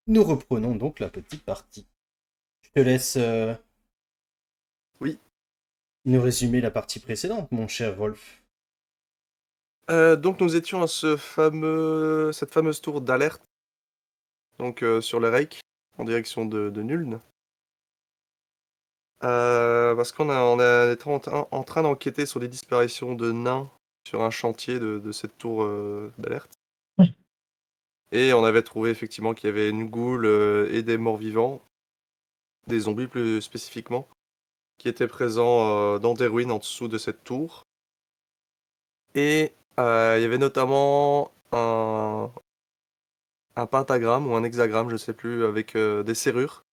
Nous reprenons donc la petite partie. Je te laisse Oui. nous résumer la partie précédente, mon cher Wolf. Donc nous étions à cette fameuse tour d'alerte, donc sur le Reik, en direction de Nuln. Parce on était en train d'enquêter sur les disparitions de nains sur un chantier de cette tour d'alerte. Et on avait trouvé effectivement qu'il y avait une goule et des morts-vivants, des zombies plus spécifiquement, qui étaient présents dans des ruines en dessous de cette tour. Et il y avait notamment un pentagramme ou un hexagramme, je ne sais plus, avec des serrures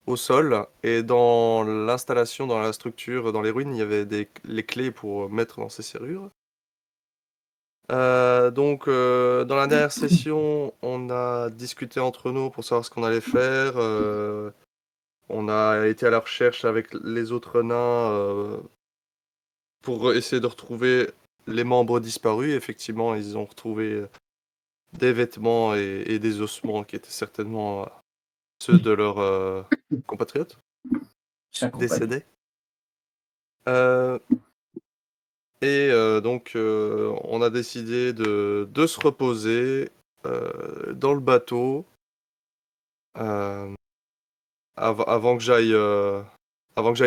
au sol. Et dans l'installation, dans la structure, dans les ruines, il y avait les clés pour mettre dans ces serrures. Dans la dernière session, on a discuté entre nous pour savoir ce qu'on allait faire. On a été à la recherche avec les autres nains pour essayer de retrouver les membres disparus. Effectivement, ils ont retrouvé des vêtements et des ossements qui étaient certainement ceux de leurs compatriotes Chien compagnon. décédés. Euh, on a décidé de se reposer dans le bateau euh, avant que j'aille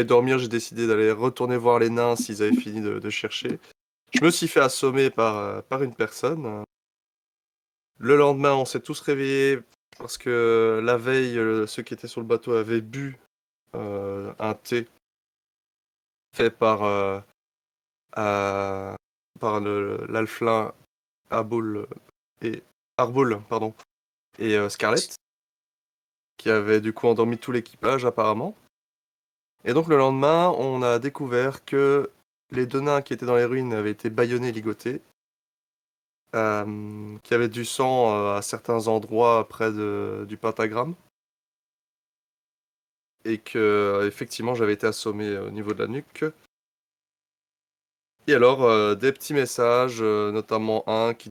dormir. J'ai décidé d'aller retourner voir les nains s'ils avaient fini de chercher. Je me suis fait assommer par une personne. Le lendemain, on s'est tous réveillés parce que la veille, ceux qui étaient sur le bateau avaient bu un thé fait à- par l'alflin Arboul et Arboul, pardon, et Scarlett, qui avait du coup endormi tout l'équipage apparemment. Et donc le lendemain, on a découvert que les deux nains qui étaient dans les ruines avaient été bâillonnés et ligotés, qu'il y avait du sang à certains endroits près du pentagramme, et que effectivement j'avais été assommé au niveau de la nuque. Et alors des petits messages, notamment un qui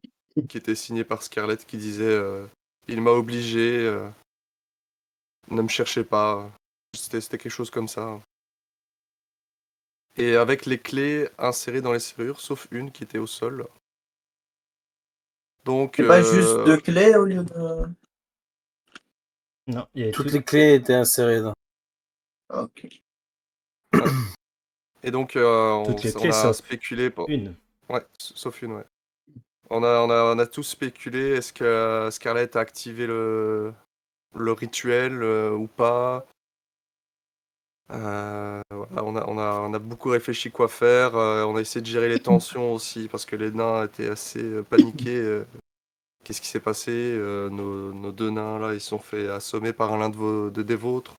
était signé par Scarlett qui disait il m'a obligé, ne me cherchez pas. C'était quelque chose comme ça. Et avec les clés insérées dans les serrures, sauf une qui était au sol. Donc, C'est pas juste deux clés au lieu de. Non, il y avait Toutes les clés étaient insérées dans. Ok. et donc toutes les on clés a sauf spéculé. une. Ouais, sauf une, ouais. On a tous spéculé, est-ce que Scarlett a activé le rituel ou pas? Voilà, on a beaucoup réfléchi quoi faire. On a essayé de gérer les tensions aussi parce que les nains étaient assez paniqués. Qu'est-ce qui s'est passé? Nos deux nains là, ils se sont fait assommer par l'un des vôtres.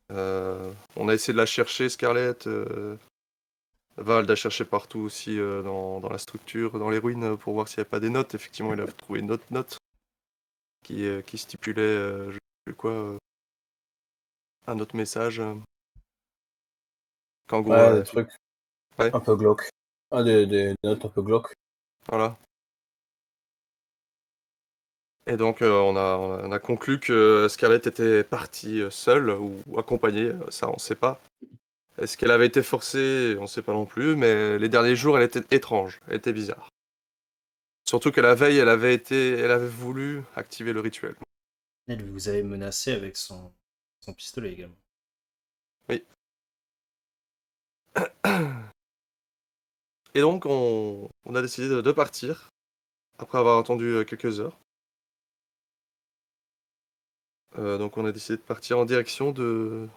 On a essayé de la chercher, Scarlett. Vald a cherché partout aussi dans la structure, dans les ruines, pour voir s'il n'y avait pas des notes. Effectivement, il a trouvé une autre note qui stipulait, je sais plus quoi, un autre message. Qu'en gros, Ouais, des trucs ouais. un peu glauques. Ah, des notes un peu glauques. Voilà. Et donc, on a conclu que Scarlett était partie seule ou accompagnée, ça on sait pas. Est-ce qu'elle avait été forcée? On sait pas non plus, mais les derniers jours, elle était étrange, elle était bizarre. Surtout que la veille, elle avait voulu activer le rituel. Elle vous avait menacé avec son pistolet également. Oui. Et donc, on a décidé de partir, après avoir attendu quelques heures. Donc, on a décidé de partir en direction de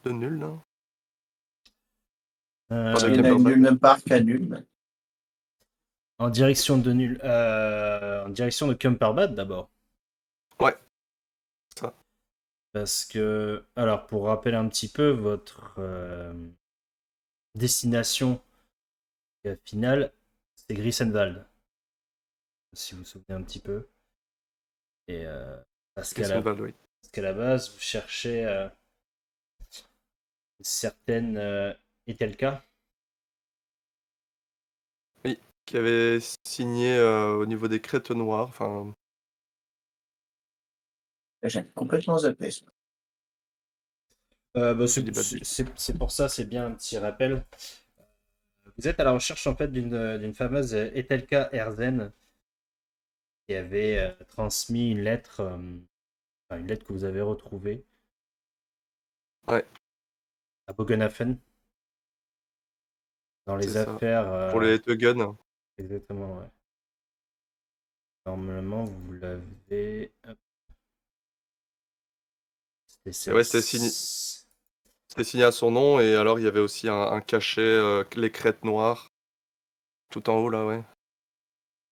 Nul, là. Pas de Il y en a Camberback. nul parc à nul. En direction de Nul. En direction de Cumberbad d'abord. Ouais, ça. Parce que, alors pour rappeler un petit peu votre destination finale, c'est Grissenwald. Si vous vous souvenez un petit peu. Et parce qu'à la, Grissenwald, oui. parce qu'à la base, vous cherchez une certaine Etelka. Oui, qui avait signé au niveau des crêtes noires. Enfin, J'ai complètement zappé ça. Bah, je dis pas de bêtises. c'est pour ça, c'est bien un petit rappel. Vous êtes à la recherche en fait d'une fameuse Etelka Erzen qui avait transmis une lettre, enfin, une lettre que vous avez retrouvée Ouais, à Bogenhafen dans les c'est ça. affaires. Pour les Teugen. Exactement, ouais. Normalement, vous l'avez. Hop, Et ouais, c'était signé à son nom, et alors il y avait aussi un cachet, les crêtes noires, tout en haut là, ouais.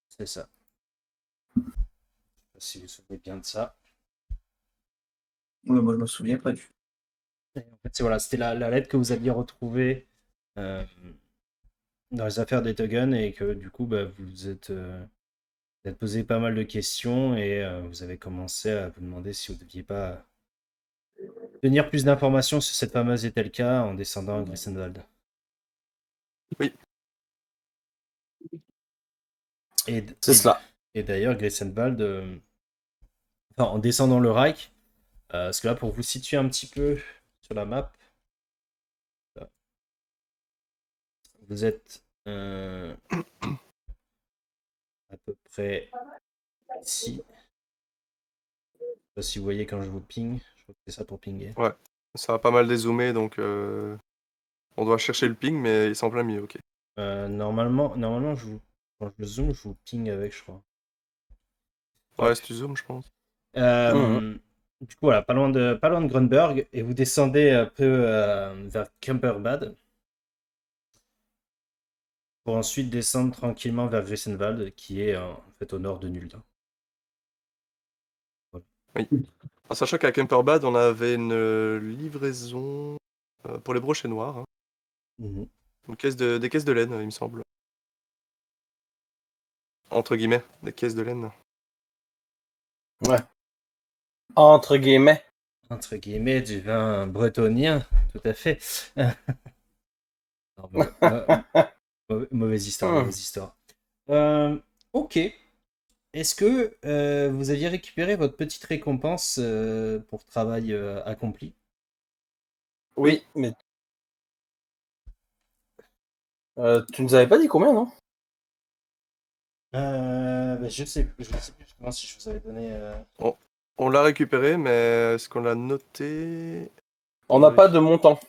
C'est ça. Je sais pas si vous vous souvenez bien de ça. Ouais, moi, je me souviens pas du tout. Et en fait, voilà, c'était la lettre que vous aviez retrouvée euh, dans les affaires des Tuggen et que du coup, bah, vous êtes posé pas mal de questions et vous avez commencé à vous demander si vous ne deviez pas obtenir plus d'informations sur cette fameuse Etelka en descendant à Grissenwald. Oui, C'est cela. Et d'ailleurs, Grissenwald, enfin, en descendant le Reich, parce que là, pour vous situer un petit peu sur la map, vous êtes à peu près ici. Je sais pas si vous voyez quand je vous ping. Je crois que c'est ça pour pinguer. ouais. Ça a pas mal dézoomé, donc on doit chercher le ping, mais il s'en plein milieu, ok. Normalement, quand je le zoome, je vous ping avec, je crois. Ouais, si tu zoomes, je pense. Du coup, voilà, pas loin de Grunberg, et vous descendez un peu vers Kemperbad pour ensuite descendre tranquillement vers Grissenwald, qui est en fait au nord de Nulda. Oui. En sachant qu'à Kemperbad, on avait une livraison pour les brochets noirs, hein. Mhm. Des caisses de laine, il me semble. Entre guillemets, des caisses de laine. Ouais. Entre guillemets. Entre guillemets, du vin bretonien, tout à fait. Non, mauvaise histoire, mauvaise histoire. Ok. Est-ce que vous aviez récupéré votre petite récompense pour travail accompli? Oui, mais tu nous avais pas dit combien, non? Bah, je sais plus justement si je vous avais donné. On l'a récupéré, mais est-ce qu'on l'a noté? On n'a pas de montant.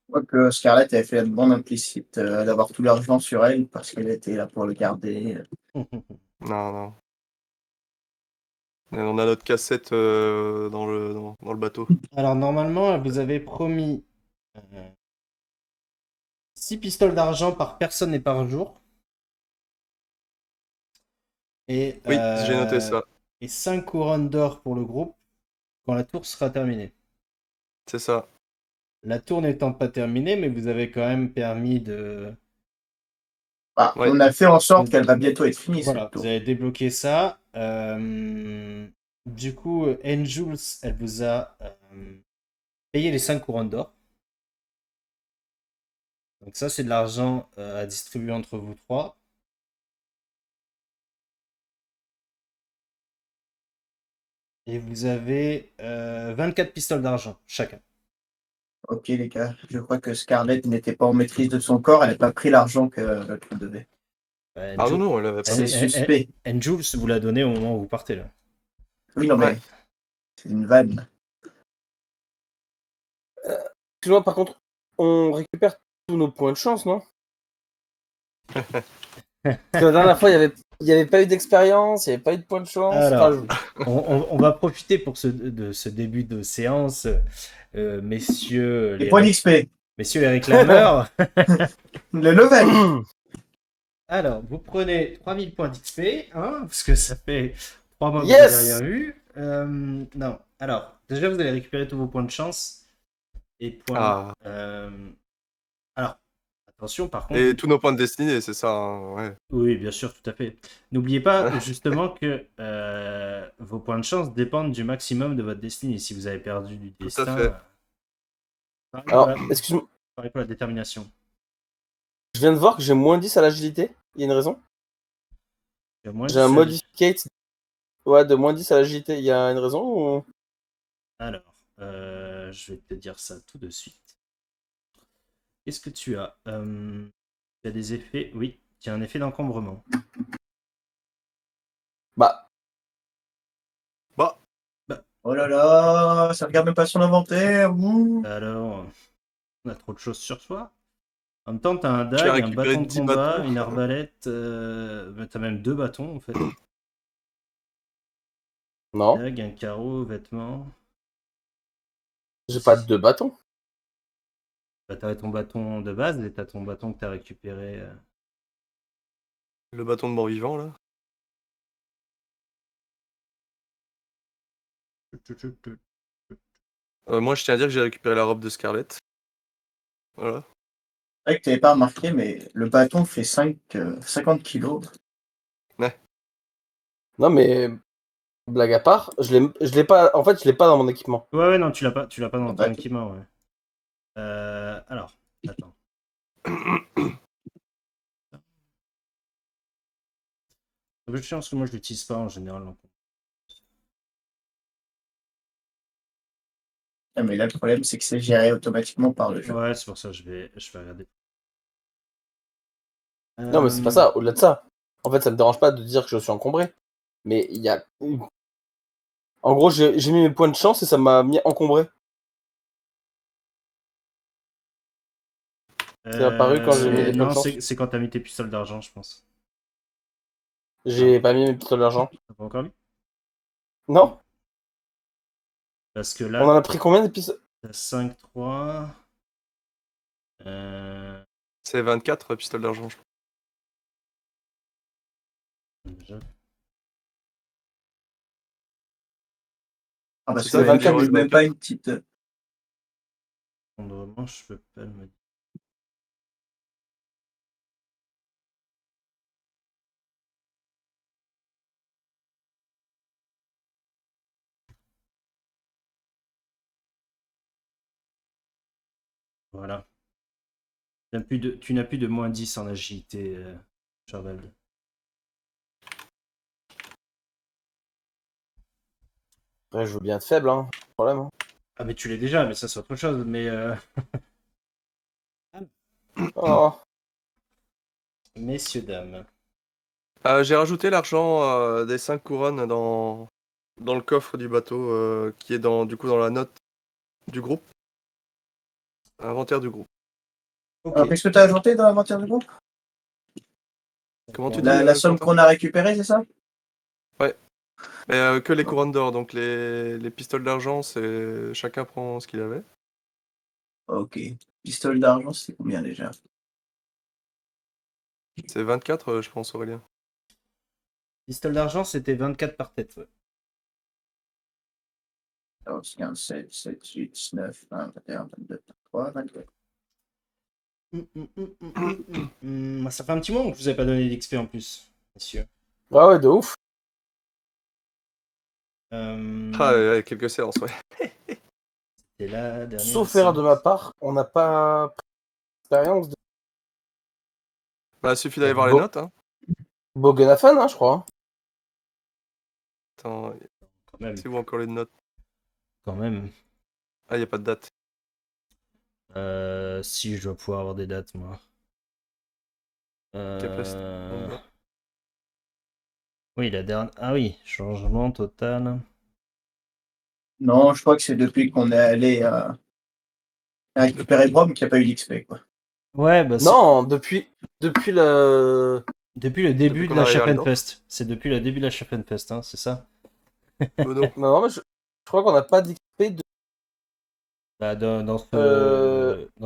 Je crois que Scarlett avait fait la demande implicite d'avoir tout l'argent sur elle parce qu'elle était là pour le garder. Non, non. On a notre cassette dans le bateau. Alors normalement, vous avez promis 6 pistoles d'argent par personne et par jour. Et, Oui, j'ai noté ça. et 5 couronnes d'or pour le groupe quand la tour sera terminée. C'est ça. La tour n'étant pas terminée, mais vous avez quand même permis de... Bah, Ouais. on a fait en sorte qu'elle va bientôt être finie, Voilà, cette tour. vous avez débloqué ça. Du coup, Anjules, elle vous a payé les 5 couronnes d'or. Donc ça, c'est de l'argent à distribuer entre vous trois. Et vous avez 24 pistoles d'argent chacun. Ok, les gars, je crois que Scarlett n'était pas en maîtrise de son corps, elle n'a pas pris l'argent qu'elle devait. Ah non, non, elle avait pas. C'est suspect. Anjules vous l'a donné au moment où vous partez là. Oui, non, mais Ouais. c'est une vanne. Excuse-moi, par contre, on récupère tous nos points de chance, non? Parce que la dernière fois, il y avait pas eu d'expérience, il n'y avait pas eu de points de chance. Alors, Enfin, on va profiter pour de ce début de séance, messieurs Les points d'XP. messieurs les réclameurs. Le level. Alors, vous prenez 3000 points d'XP, hein, parce que ça fait 3 mois que Yes. vous n'avez rien eu. Non, alors, déjà, vous allez récupérer tous vos points de chance. Et points. Ah. Alors, attention, par contre. Et tous nos points de destinée, c'est ça, hein, ouais. Oui, bien sûr, tout à fait. N'oubliez pas justement que vos points de chance dépendent du maximum de votre destinée. Si vous avez perdu du Tout à destin, fait. pareil alors, pour la- excuse-moi, pareil pour la détermination. je viens de voir que j'ai moins 10 à l'agilité. Il y a une raison? Il y a moins J'ai un 10 modificate ouais, de moins 10 à l'agilité. Il y a une raison ou... Alors, je vais te dire ça tout de suite. Qu'est-ce que tu as? Tu as des effets? Oui, tu as un effet d'encombrement. Bah, Bah, Oh là là, ça regarde même pas son inventaire. Ouh. Alors, on a trop de choses sur soi. En même temps, t'as un j'ai dague, un récupéré bâton de 10 combat, bâtons. une arbalète, t'as même 2 bâtons en fait. non. Dague, un carreau, vêtements. J'ai pas de bâton. Bah, t'as ton bâton de base et t'as ton bâton que t'as récupéré. Le bâton de mort-vivant, là. Moi, je tiens à dire que j'ai récupéré la robe de Scarlett. Voilà. C'est vrai que t'avais pas remarqué, mais le bâton fait 50 kilos. Non, mais blague à part, je l'ai pas. En fait, je l'ai pas dans mon équipement. Ouais, non, tu l'as pas dans Ah ton bah, équipement, ouais. Alors, attends. Un peu chiant parce que moi je l'utilise pas en général. Donc. ah, mais là, le problème, c'est que c'est géré automatiquement par le jeu. Ouais, c'est pour ça que je vais regarder. Non, mais c'est pas ça. Au-delà de ça, en fait, ça me dérange pas de dire que je suis encombré. Mais il y a. En gros, j'ai mis mes points de chance et ça m'a mis encombré. C'est apparu quand j'ai mis les points de Non, chance. c'est quand t'as mis tes pistoles d'argent, je pense. J'ai pas mis mes pistolets d'argent. T'as pas encore mis? Non? Parce que On en là, a pris combien des pistolets? t'as 5-3. C'est 24 pistoles d'argent, je crois. Déjà. Ah, parce C'est que ça, le jeu, 24, il numéro met même pas 24. une petite. Vraiment, je peux pas le mettre. Voilà. Tu n'as plus de moins 10 en agilité, Charval. Après, je veux bien être faible, hein. Pas de problème. Hein. Ah, mais tu l'es déjà, mais ça c'est autre chose. Mais Oh. messieurs, dames. J'ai rajouté l'argent des 5 couronnes dans le coffre du bateau qui est du coup dans la note du groupe. Inventaire du groupe. Ok. Alors, qu'est-ce que tu as ajouté dans l'inventaire du groupe? Comment tu dis La somme Quentin qu'on a récupérée, c'est ça? Ouais. Mais que les couronnes d'or, donc les pistoles d'argent, c'est chacun prend ce qu'il avait. Ok. Pistole d'argent, c'est combien déjà? C'est 24, je pense, Aurélien. Pistole d'argent, c'était 24 par tête. Ouais. 14, 15, 16, 17, 18, 19, 20, 21, 22, 23, 24. Ça fait un petit moment que je vous ai pas donné d'XP en plus, messieurs. Ah ouais, de ouf. Ouais, quelques séances, ouais. C'était la dernière. Sauf erreur de ma part, on n'a pas pris l'expérience de Bah, il suffit d'aller voir les notes, hein. Bogenafan, hein, je crois. Attends, Quand même. c'est où encore les notes? Quand même. Ah, il n'y a pas de date. Si je dois pouvoir avoir des dates, moi. Oui, la dernière. Ah oui, changement total. Non, je crois que c'est depuis qu'on est allé récupérer Brom qu'il n'y a pas eu d'XP, quoi. Ouais, bah Non, depuis le. depuis le début Depuis de qu'on est la arrivé à Aldorf. Schaffenfest. C'est depuis le début de la Schaffenfest, hein, c'est ça? Non. Non, mais je crois qu'on n'a pas d'XP de Bah, dans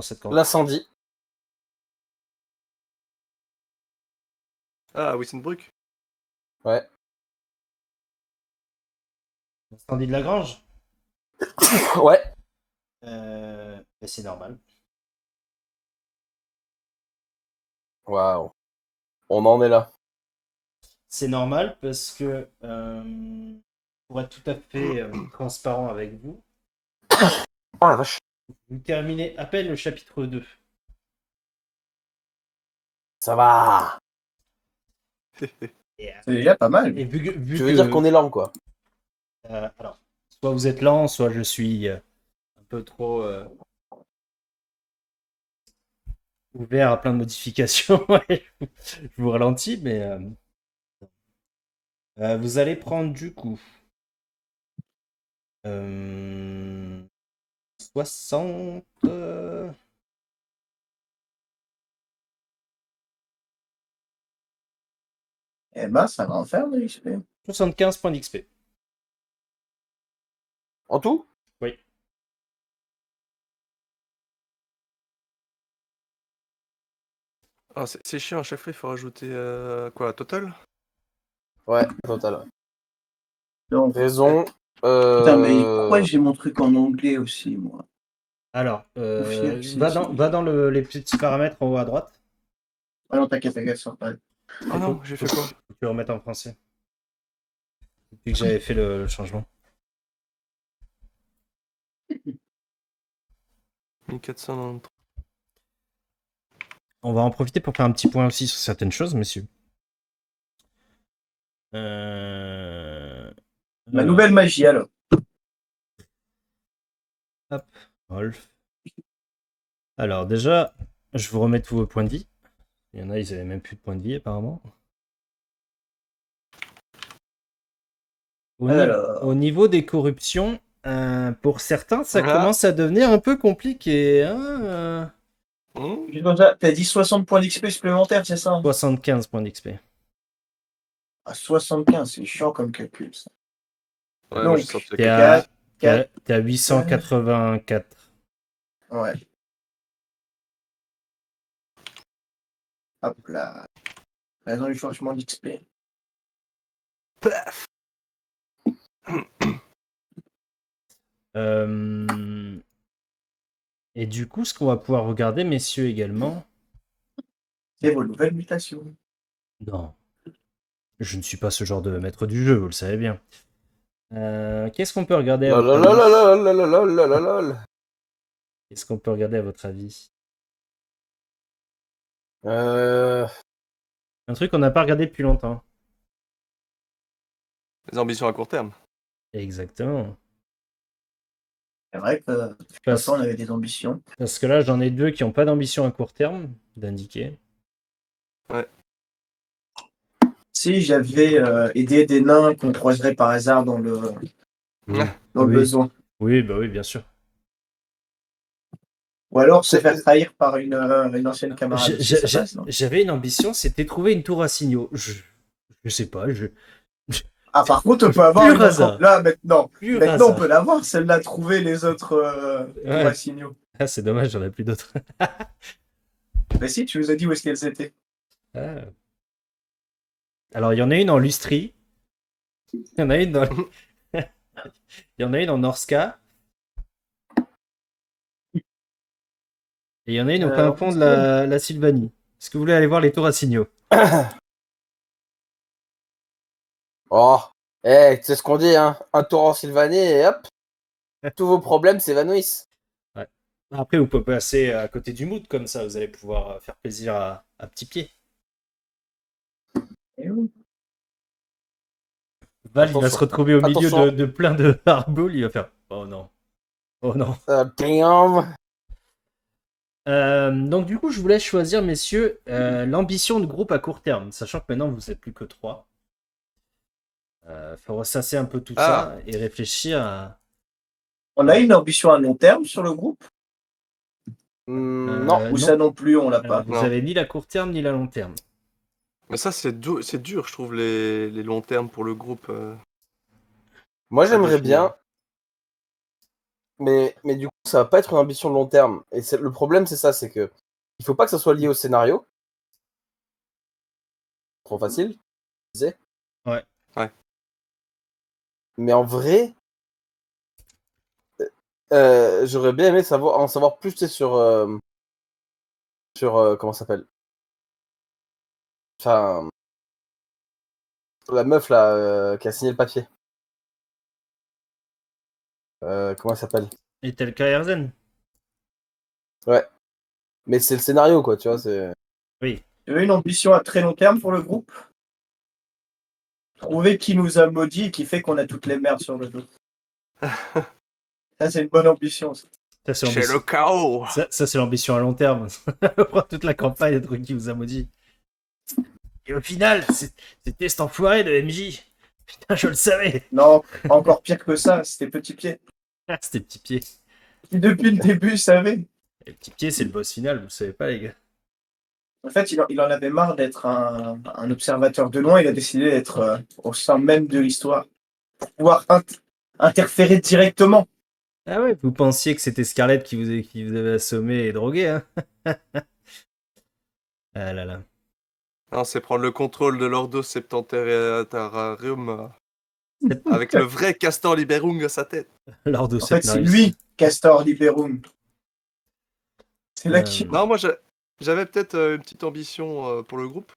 cette campagne. l'incendie. Ah, Wissenbruck. Ouais. L'incendie de la grange? Ouais. Bah, c'est normal. Waouh. On en est là. C'est normal parce que, pour être tout à fait transparent avec vous, Oh la vache. vous terminez à peine le chapitre 2. Ça va. Et, C'est déjà pas mal. et vu Tu veux que dire qu'on est lent, quoi. alors, soit vous êtes lent, soit je suis un peu trop ouvert à plein de modifications. Et je vous ralentis, mais vous allez prendre du coup 60. Eh ben, ça va en faire de l'XP. 75 points d'XP. En tout? Oui. Ah, c'est chiant, à chaque fois il faut rajouter quoi, total? Ouais, total. Ouais. Donc, Raison. putain, mais pourquoi j'ai mon truc en anglais aussi, moi? Alors, Config access, va dans les petits paramètres en haut à droite. Ah non, t'inquiète, ça va pas. Oh non, j'ai fait quoi? Tu peux le remettre en français. Depuis que j'avais fait le changement. 1493. On va en profiter pour faire un petit point aussi sur certaines choses, messieurs. Ma Alors, nouvelle magie, alors. hop, Rolf. Alors, déjà, je vous remets tous vos points de vie. Il y en a, ils avaient même plus de points de vie, apparemment. Alors. Au niveau des corruptions, pour certains, ça Ah. commence à devenir un peu compliqué. Hein Hmm. T'as dit 60 points d'XP supplémentaires, c'est ça? 75 points d'XP. Ah, 75, c'est chiant comme calcul, ça. Ouais, moi Donc, j'ai sorti T'es la à, Quatre. t'es à 884. Ouais. Hop là. Raison du changement d'XP. Et du coup, ce qu'on va pouvoir regarder, messieurs, également. C'est vos nouvelles mutations. Non, je ne suis pas ce genre de maître du jeu, vous le savez bien. Qu'est-ce qu'on peut regarder à votre avis? Lolololololololololol. Qu'est-ce qu'on peut regarder à votre avis? Euh, Un truc qu'on n'a pas regardé depuis longtemps. Les ambitions à court terme. Exactement. C'est vrai que de toute Parce, façon, on avait des ambitions. parce que là, j'en ai deux qui n'ont pas d'ambition à court terme d'indiquer. Si j'avais aidé des nains qu'on croiserait par hasard dans le Oui. besoin. Oui, bah oui, bien sûr. Ou alors se C'est- faire trahir par une ancienne camarade. aussi, ça passe, non J'avais une ambition, c'était trouver une tour à signaux. Je sais pas, Ah, par contre, on peut avoir Pur une hasard. Là, maintenant. Pur Maintenant, on hasard. peut l'avoir, celle-là, trouver les autres Ouais. tours à signaux. Ah, c'est dommage, j'en ai plus d'autres. Mais si, tu nous as dit où est-ce qu'elles étaient. Ah. Alors, il y en a une en Lustrie. Il y en a une dans... il y en a une en Norska. Et il y en a une au fin fond de la Sylvanie. Est-ce que vous voulez aller voir les tours à signaux? Oh, tu sais ce qu'on dit, hein? Un tour en Sylvanie et hop, tous vos problèmes s'évanouissent. Ouais. Après, vous pouvez passer à côté du mood, comme ça, vous allez pouvoir faire plaisir à petit pied. Et oui. Val, il va Attention. se retrouver au milieu Attention. de plein de hardballs, il va faire « Oh non, oh non ». Damn. Donc du coup, je vous laisse choisir, messieurs, l'ambition de groupe à court terme, sachant que maintenant, vous n'êtes plus que 3. Faut ressasser un peu tout ça et réfléchir à... On a une ambition à long terme sur le groupe? Non. Ou ça non plus, on l'a pas? Vous Non. avez ni la court terme ni la long terme. Mais ça, c'est dur, je trouve, les longs termes pour le groupe. Moi, à j'aimerais définir. bien, mais du coup, ça va pas être une ambition de long terme. Et le problème, c'est ça, c'est que il faut pas que ça soit lié au scénario. Trop facile, tu disais. Ouais. Ouais. Mais en vrai, j'aurais bien aimé en savoir plus, tu sais, sur comment ça s'appelle. Enfin, la meuf là qui a signé le papier. Comment elle s'appelle? Et tel KRZN. Ouais. Mais c'est le scénario, quoi, tu vois. C'est... Oui. Tu veux une ambition à très long terme pour le groupe? trouver qui nous a maudits et qui fait qu'on a toutes les merdes sur le dos. Ça, c'est une bonne ambition. Ça. Ça, c'est C'est le l'ambition. chaos. Ça, c'est l'ambition à long terme. Prendre toute la campagne de trucs qui vous a maudit. Et au final, c'était cet enfoiré de MJ. Putain, je le savais. Non, encore pire que ça, c'était Petit Pied. C'était Petit Pied. Qui, depuis le début, savait. Et Petit Pied, c'est le boss final, vous le savez pas, les gars. En fait, il en avait marre d'être un observateur de loin. Il a décidé d'être au sein même de l'histoire. Pour pouvoir interférer directement. Ah ouais, vous pensiez que c'était Scarlett qui vous avait assommé et drogué, hein? Ah là là. Non, c'est prendre le contrôle de l'Ordo Septenterarium avec le vrai Castor Liberung à sa tête. Lors de En cette fait, c'est lui, Castor Liberum. C'est là qui. Non, moi j'avais peut-être une petite ambition pour le groupe.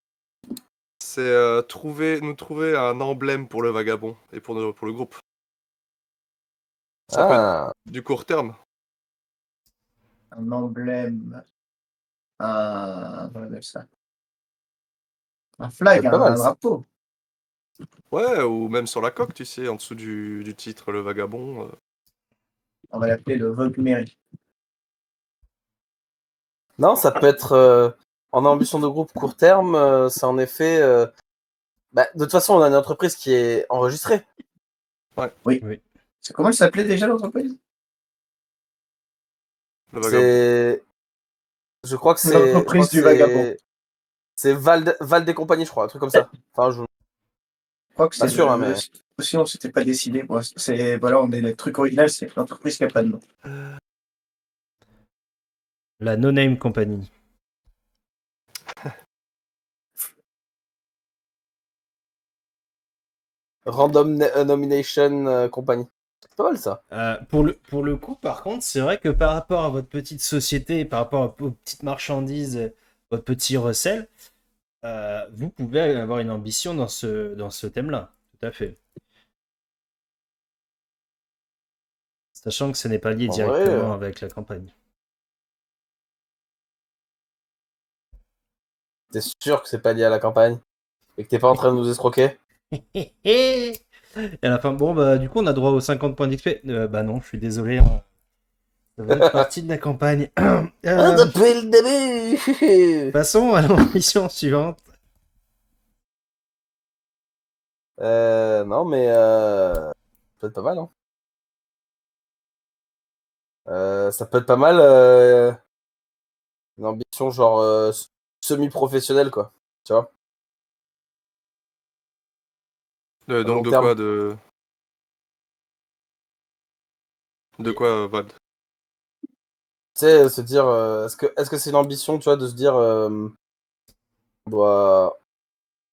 C'est nous trouver un emblème pour le vagabond et pour le groupe. Ça peut être du court terme. Un emblème. On appelle ça. Un flag, C'est pas mal, un ça. drapeau. Ouais, ou même sur la coque, tu sais, en dessous du titre, le vagabond. On va l'appeler le Vogue Mairie. Non, ça peut être en ambition de groupe court terme, c'est en effet. De toute façon, on a une entreprise qui est enregistrée. C'est comment elle s'appelait déjà l'entreprise? Le vagabond. Je crois que c'est. L'entreprise du vagabond. C'est Val des compagnies, je crois, un truc comme ça. Enfin, Je crois que Pas c'est sûr, hein, mais- aussi on s'était pas décidé. Bon, voilà, on est le truc original, c'est l'entreprise qui a pas de nom. La No Name Company. Random Nomination Company. C'est pas mal ça. Pour le coup, par contre, c'est vrai que par rapport à votre petite société, par rapport aux petites marchandises, votre petit recel, vous pouvez avoir une ambition dans ce thème-là. Tout à fait. Sachant que ce n'est pas lié En directement vrai, avec la campagne. T'es sûr que c'est pas lié à la campagne et que t'es pas en train de nous escroquer? Et à la fin, bon, bah, du coup, on a droit aux 50 points d'XP. Bah non, je suis désolé. Hein. Ça va être partie de la campagne. Depuis le début. Passons à la mission suivante. Non, mais ça peut être pas mal, hein. Ça peut être pas mal, une ambition genre semi-professionnelle, quoi. Tu vois? Donc long de terme. quoi de quoi, Vald? Tu sais, se dire, est-ce que c'est une ambition, tu vois, de se dire, on doit,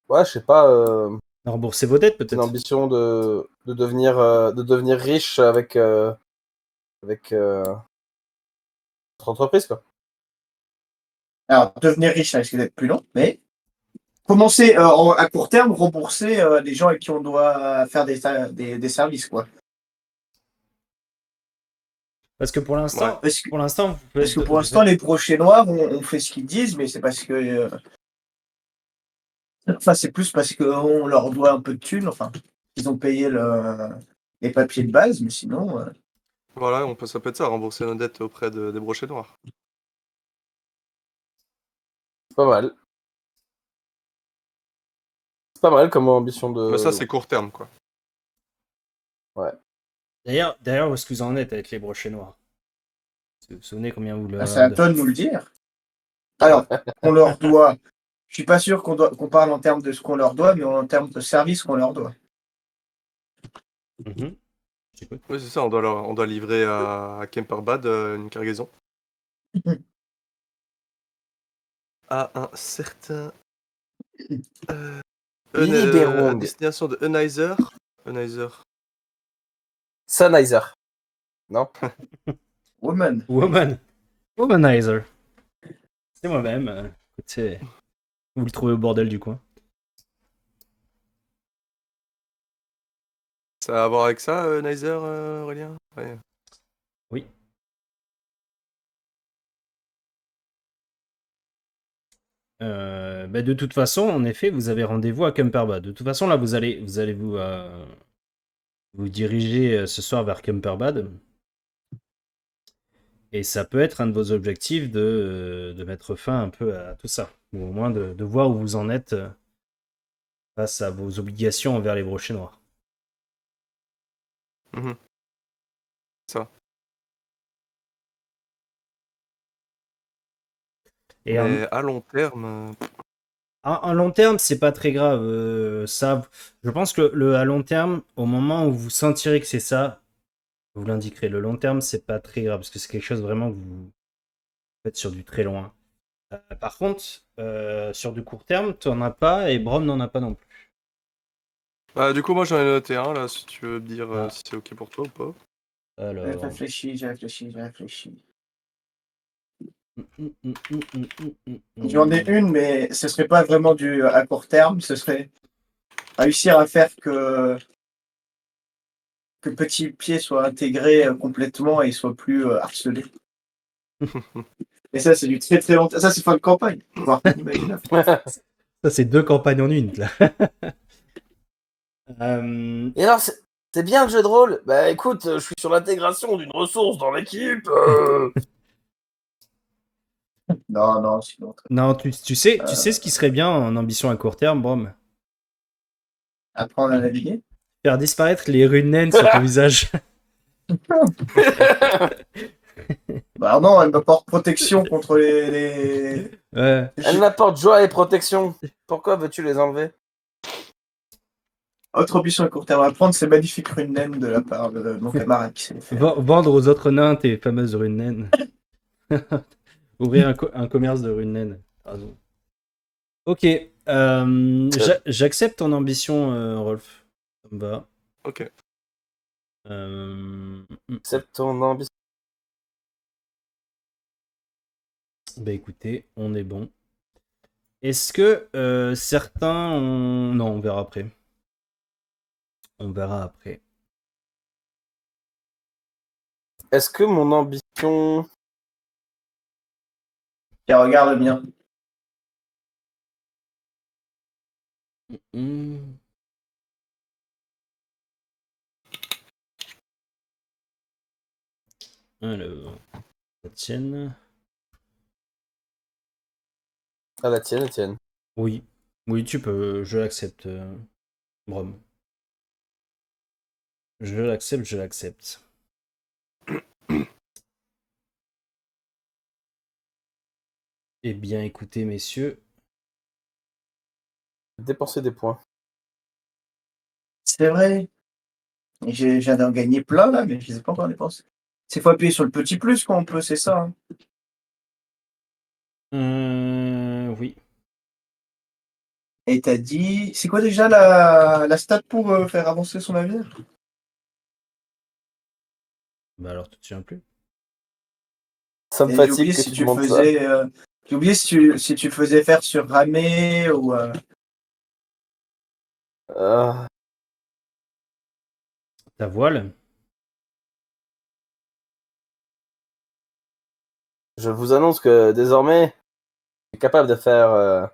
ouais, je sais pas, Rembourser vos dettes, une peut-être. ambition de devenir riche avec notre entreprise, quoi. Alors, devenir riche, ça risque d'être plus long, mais commencer à court terme, rembourser les gens avec qui on doit faire des services, quoi. Parce que pour l'instant, Parce que, vous pouvez parce que pour l'instant, les brochets noirs, on fait ce qu'ils disent, mais c'est parce que. Enfin, c'est plus parce qu'on leur doit un peu de thunes. Enfin, ils ont payé les papiers de base, mais sinon. Voilà, ça peut être ça, rembourser nos dettes auprès des brochets noirs. C'est pas mal. C'est pas mal comme ambition de. Mais ça, c'est court terme, quoi. D'ailleurs, où est-ce que vous en êtes avec les brochets noirs? Vous vous souvenez combien vous leur C'est à toi de nous le dire. Alors, on leur doit. Je suis pas sûr qu'on parle en termes de ce qu'on leur doit, mais en termes de service qu'on leur doit. Mhm. J'écoute. Oui, c'est ça, on doit livrer à Kemperbad une cargaison. À un certain. Liberung. À destination de Unizer. Sennheiser. Non? Womanizer. C'est moi-même. Écoutez, vous le trouvez au bordel du coin. Ça a à voir avec ça, Unizer, Aurélien? Ouais. Oui. De toute façon, en effet, vous avez rendez-vous à Cumberbad. De toute façon, là, vous allez vous diriger ce soir vers Cumberbad. Et ça peut être un de vos objectifs de mettre fin un peu à tout ça. Ou au moins de voir où vous en êtes face à vos obligations envers les brochets noirs. Mhm. Ça. Et Mais à long terme, en long terme, c'est pas très grave. Ça, je pense que à long terme, au moment où vous sentirez que c'est ça, vous l'indiquerez. Le long terme, c'est pas très grave parce que c'est quelque chose vraiment que vous faites sur du très loin. Par contre, sur du court terme, tu n'en as pas et Brom n'en a pas non plus. bah, du coup, moi j'en ai noté un là, si tu veux me dire Ah. si c'est ok pour toi ou pas. J'ai Alors. réfléchi. Mm, mm, mm. J'en ai une, mais ce serait pas vraiment du à court terme. Ce serait réussir à faire que Petit Pied soit intégré complètement et soit plus harcelé. Et ça, c'est du très très long. Ça, c'est fin de campagne. Voire inimaginable. Ça, c'est 2 campagnes en une, là. Et alors, c'est bien le jeu de rôle. Bah écoute, je suis sur l'intégration d'une ressource dans l'équipe. Non, sinon. Non, tu sais ce qui serait bien en ambition à court terme, Brom? Apprendre à naviguer. Faire disparaître les runes naines sur ton visage. Bah non, elle m'apporte protection contre les... Ouais. Elle m'apporte joie et protection. Pourquoi veux-tu les enlever? Autre ambition à court terme. Apprendre ces magnifiques runes naines de la part de mon camarade qui sait les faire. Vendre aux autres nains tes fameuses runes naines. Ouvrir un commerce de runes naines. Pardon. Ok. J'accepte ton ambition, Rolf. Ça me va. Ok. C'est ton ambition. Bah écoutez, on est bon. Est-ce que certains ont... Non, on verra après. On verra après. Est-ce que mon ambition... Tiens, regarde bien. Alors, la tienne. Ah, la tienne, Étienne. Oui. Oui, tu peux. Je l'accepte, Brom. Je l'accepte. Eh bien, écoutez, messieurs. Dépenser des points. C'est vrai. J'en ai gagné plein là, mais je les ai pas encore dépensés. C'est faut appuyer sur le petit plus quand on peut, c'est ça. Hein. Oui. Et t'as dit. C'est quoi déjà la stat pour faire avancer son navire? Bah alors, tu te souviens plus. Ça me J'ai fatigue oublié que si tu tu le demandes ça. faisais. J'ai oublié si tu le faisais faire sur Ramé ou. Ta voile. Je vous annonce que désormais, je suis capable de faire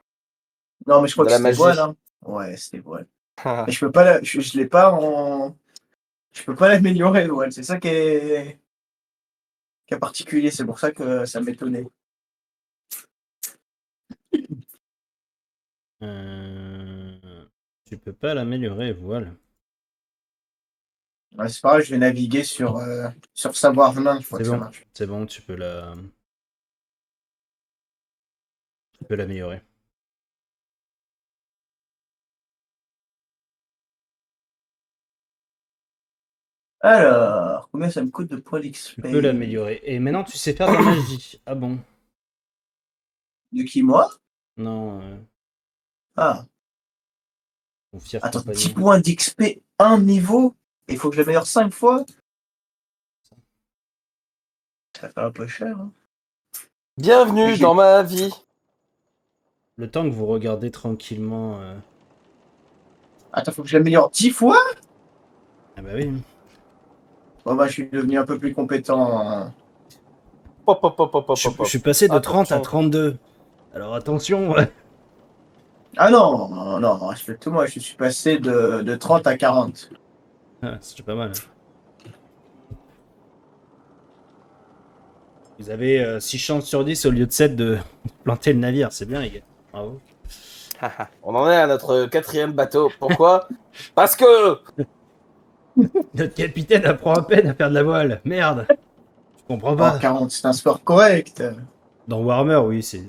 Non, mais je crois de que la c'était magie. voile. Hein. Ouais, c'était voile. Mais je peux pas je l'ai pas en. Je peux pas l'améliorer, voile. C'est ça qui est particulier. C'est pour ça que ça m'étonnait. Tu peux pas l'améliorer, voile. Ouais, c'est pareil, je vais naviguer sur savoir main. Je crois C'est que ça bon. marche. C'est bon, tu peux l'améliorer. Alors, combien ça me coûte de points d'XP? Tu peux l'améliorer. Et maintenant, tu sais faire de la magie. Ah bon? De qui, moi? Non. Ah. Ton fier Attends, compagnon. 10 points d'XP, un niveau? Il faut que je l'améliore 5 fois? Ça fait un peu cher. Hein. Bienvenue dans ma vie. Le temps que vous regardez tranquillement. Attends, faut que je l'améliore 10 fois? Ah bah oui. Bon, bah, je suis devenu un peu plus compétent. Hein. Pop, pop, pop, pop, pop, Je pop. suis passé de 30 à Attention. 32. Alors attention. Ah non, non, non, respecte-moi, je suis passé de 30 à 40. Ah, c'est déjà pas mal. Vous avez 6 chances sur 10 au lieu de 7 de planter le navire. C'est bien, les gars. Bravo. On en est à notre 4e bateau. Pourquoi? Parce que... Notre capitaine apprend à peine à faire de la voile. Merde. Je comprends Oh, pas. 40, c'est un score correct. Dans Warhammer, oui, c'est...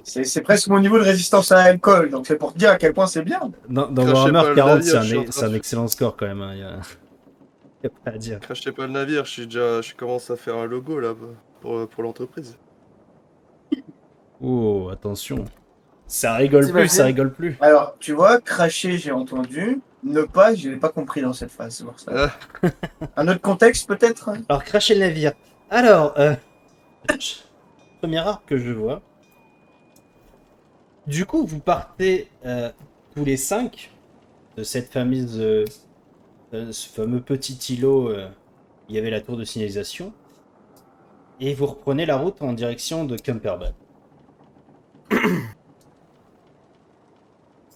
C'est presque mon niveau de résistance à l'alcool, donc c'est pour te dire à quel point c'est bien. Dans Crachez pas Warhammer, le 40, navire, je suis en train c'est un de- excellent score quand même. Hein. Y a pas à dire. Crachez pas le navire, je commence à faire un logo là pour l'entreprise. Oh, attention. Ça rigole plus, T'imagines ça rigole plus. Alors, tu vois, cracher, j'ai entendu. Ne pas, je l'ai pas compris dans cette phrase, c'est pour ça. Ah, Un autre contexte, peut-être? Alors, cracher le navire. Alors, premier arbre que je vois. Du coup, vous partez tous les 5 de cette fameuse, ce fameux petit îlot où il y avait la tour de signalisation. Et vous reprenez la route en direction de Camperbad.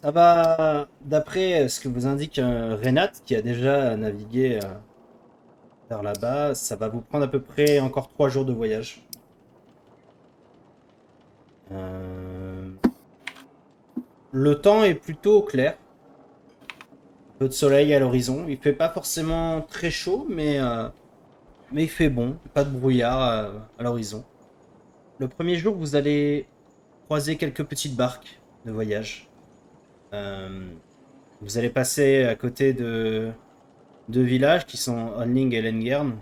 Ça va, d'après ce que vous indique Renat, qui a déjà navigué vers là-bas, ça va vous prendre à peu près encore 3 jours de voyage. Le temps est plutôt clair. Un peu de soleil à l'horizon. Il fait pas forcément très chaud, mais il fait bon. Pas de brouillard à l'horizon. Le premier jour, vous allez croiser quelques petites barques de voyage. Vous allez passer à côté de deux villages qui sont Onling et Lengern.